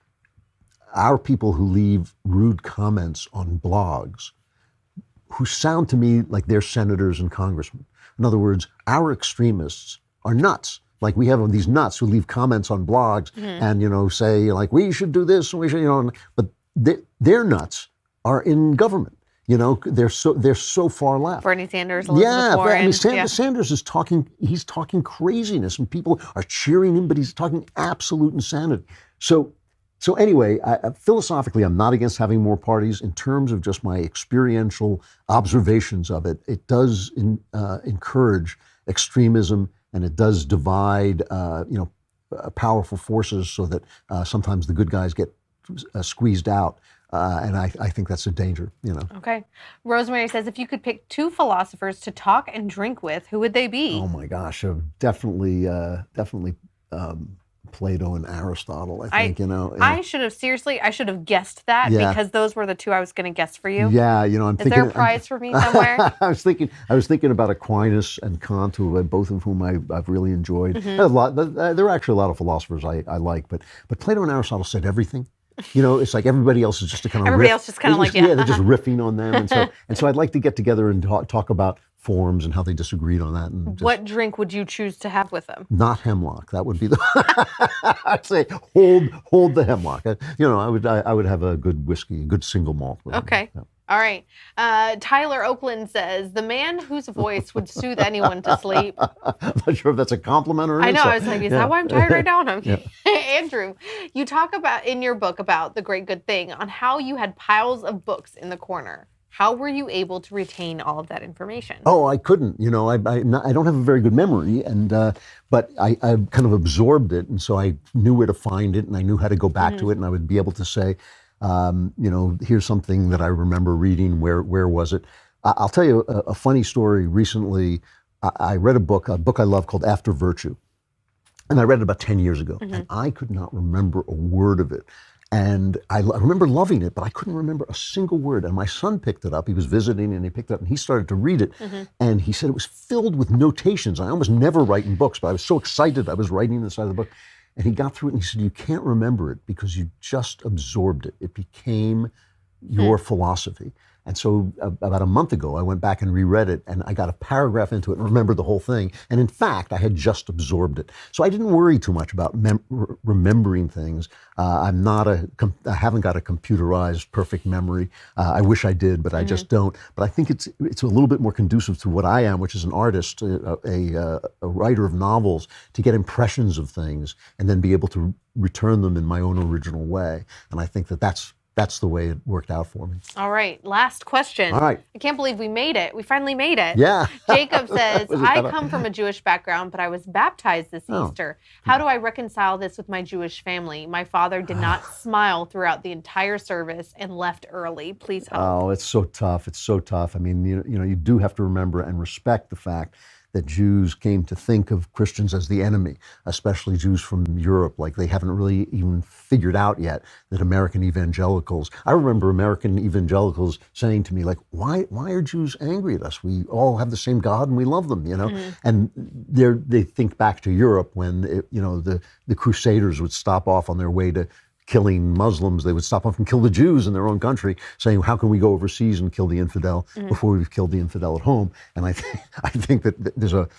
our people who leave rude comments on blogs, who sound to me like they're senators and congressmen. In other words, our extremists are nuts. Like we have these nuts who leave comments on blogs and, say we should do this and we should, but their nuts are in government. They're so far left. Bernie Sanders, Elizabeth Warren. Sanders is he's talking craziness and people are cheering him, but he's talking absolute insanity. So anyway, philosophically, I'm not against having more parties. In terms of just my experiential observations of it, it does encourage extremism and it does divide, powerful forces so that sometimes the good guys get squeezed out. And I think that's a danger, Okay. Rosemary says, if you could pick two philosophers to talk and drink with, who would they be? Oh my gosh, definitely Plato and Aristotle, I think, I should have guessed that because those were the two I was going to guess for you. Yeah, I'm thinking. Is there a prize for me somewhere? I was thinking about Aquinas and Kant, both of whom I've really enjoyed. There are actually a lot of philosophers I like, but Plato and Aristotle said everything. It's like everybody else is just a kind of Everybody else just kind of like, they're just riffing on them. And so I'd like to get together and talk about forms and how they disagreed on that. And what drink would you choose to have with them? Not hemlock. That would be the. I'd say hold the hemlock. I would have a good whiskey, a good single malt. Okay. Yeah. All right. Tyler Oakland says, the man whose voice would soothe anyone to sleep. I'm not sure if that's a compliment or an I know. insult. I was like, is that why I'm tired right now? No. Andrew, you talk about in your book about the great good thing on how you had piles of books in the corner. How were you able to retain all of that information? Oh, I couldn't. I don't have a very good memory, but I kind of absorbed it, and so I knew where to find it, and I knew how to go back to it, and I would be able to say, here's something that I remember reading. Where was it? I'll tell you a funny story. Recently, I read a book I love called After Virtue, and I read it about 10 years ago, and I could not remember a word of it. And I remember loving it, but I couldn't remember a single word. And my son picked it up. He was visiting, and he picked it up, and he started to read it. And he said it was filled with notations. I almost never write in books, but I was so excited I was writing inside the book. And he got through it, and he said, you can't remember it because you just absorbed it. It became your philosophy. And so about a month ago, I went back and reread it, and I got a paragraph into it and remembered the whole thing. And in fact, I had just absorbed it. So I didn't worry too much about remembering things. I haven't got a computerized perfect memory. I wish I did, but I just don't. But I think it's a little bit more conducive to what I am, which is an artist, a writer of novels, to get impressions of things and then be able to return them in my own original way. And I think that's the way it worked out for me. All right, last question. All right. I can't believe we made it. We finally made it. Yeah. Jacob says, I come from a Jewish background, but I was baptized this Easter. How do I reconcile this with my Jewish family? My father did not smile throughout the entire service and left early. Please help. Oh, it's so tough. It's so tough. I mean, you do have to remember and respect the fact that Jews came to think of Christians as the enemy, especially Jews from Europe. Like they haven't really even figured out yet that American evangelicals, I remember American evangelicals saying to me, like, why are Jews angry at us? We all have the same God and we love them, And they think back to Europe when, the Crusaders would stop off on their way to killing Muslims. They would stop off and kill the Jews in their own country, saying, how can we go overseas and kill the infidel before we've killed the infidel at home? And I think that there's a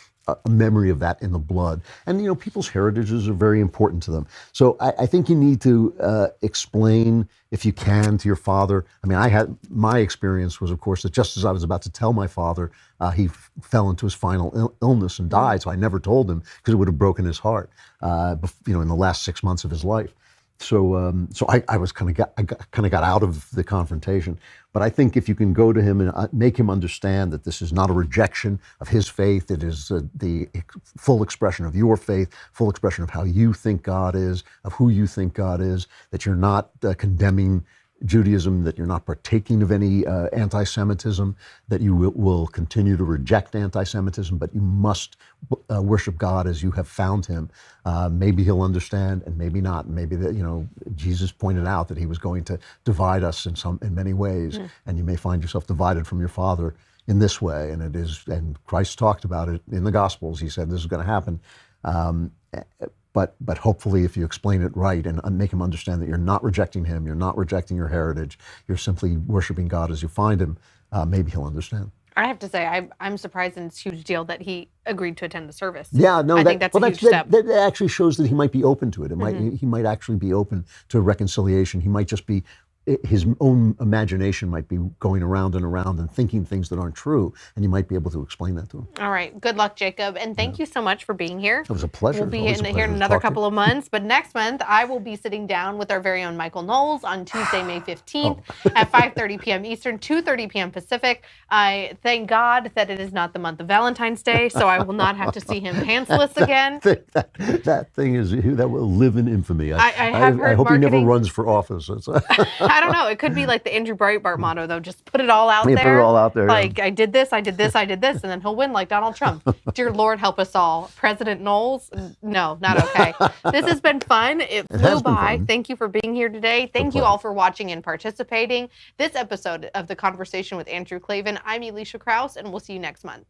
memory of that in the blood. And, people's heritages are very important to them. So I think you need to explain, if you can, to your father. I mean, my experience was, of course, that just as I was about to tell my father, he fell into his final illness and died. So I never told him because it would have broken his heart, in the last 6 months of his life. So I was kind of got out of the confrontation. But I think if you can go to him and make him understand that this is not a rejection of his faith, it is the full expression of your faith, full expression of how you think God is, of who you think God is, that you're not condemning Judaism, that you're not partaking of any anti-Semitism, that you will continue to reject anti-Semitism, but you must worship God as you have found him. Maybe he'll understand and maybe not. Maybe that, Jesus pointed out that he was going to divide us in many ways, and you may find yourself divided from your Father in this way. And Christ talked about it in the Gospels. He said this is going to happen. But hopefully if you explain it right and make him understand that you're not rejecting him, you're not rejecting your heritage, you're simply worshiping God as you find him, maybe he'll understand. I have to say, I'm surprised, and it's a huge deal that he agreed to attend the service. Yeah, no, I think that's a huge step. That actually shows that he might be open to it. He might actually be open to reconciliation. He might just be, his own imagination might be going around and thinking things that aren't true, and you might be able to explain that to him. All right. Good luck, Jacob, and thank you so much for being here. It was a pleasure. We'll be here in another couple of months, but next month I will be sitting down with our very own Michael Knowles on Tuesday, May 15th at 5:30 p.m. Eastern, 2:30 p.m. Pacific. I thank God that it is not the month of Valentine's Day, so I will not have to see him pantsless again. that thing that will live in infamy. I hope he never runs for office. I don't know. It could be like the Andrew Breitbart motto, though. Just put it all out there. Put it all out there. Like, I did this, and then he'll win like Donald Trump. Dear Lord, help us all. President Knowles? No, not okay. This has been fun. It flew by. Thank you for being here today. Thank you all for watching and participating. This episode of The Conversation with Andrew Klavan, I'm Elisha Krause, and we'll see you next month.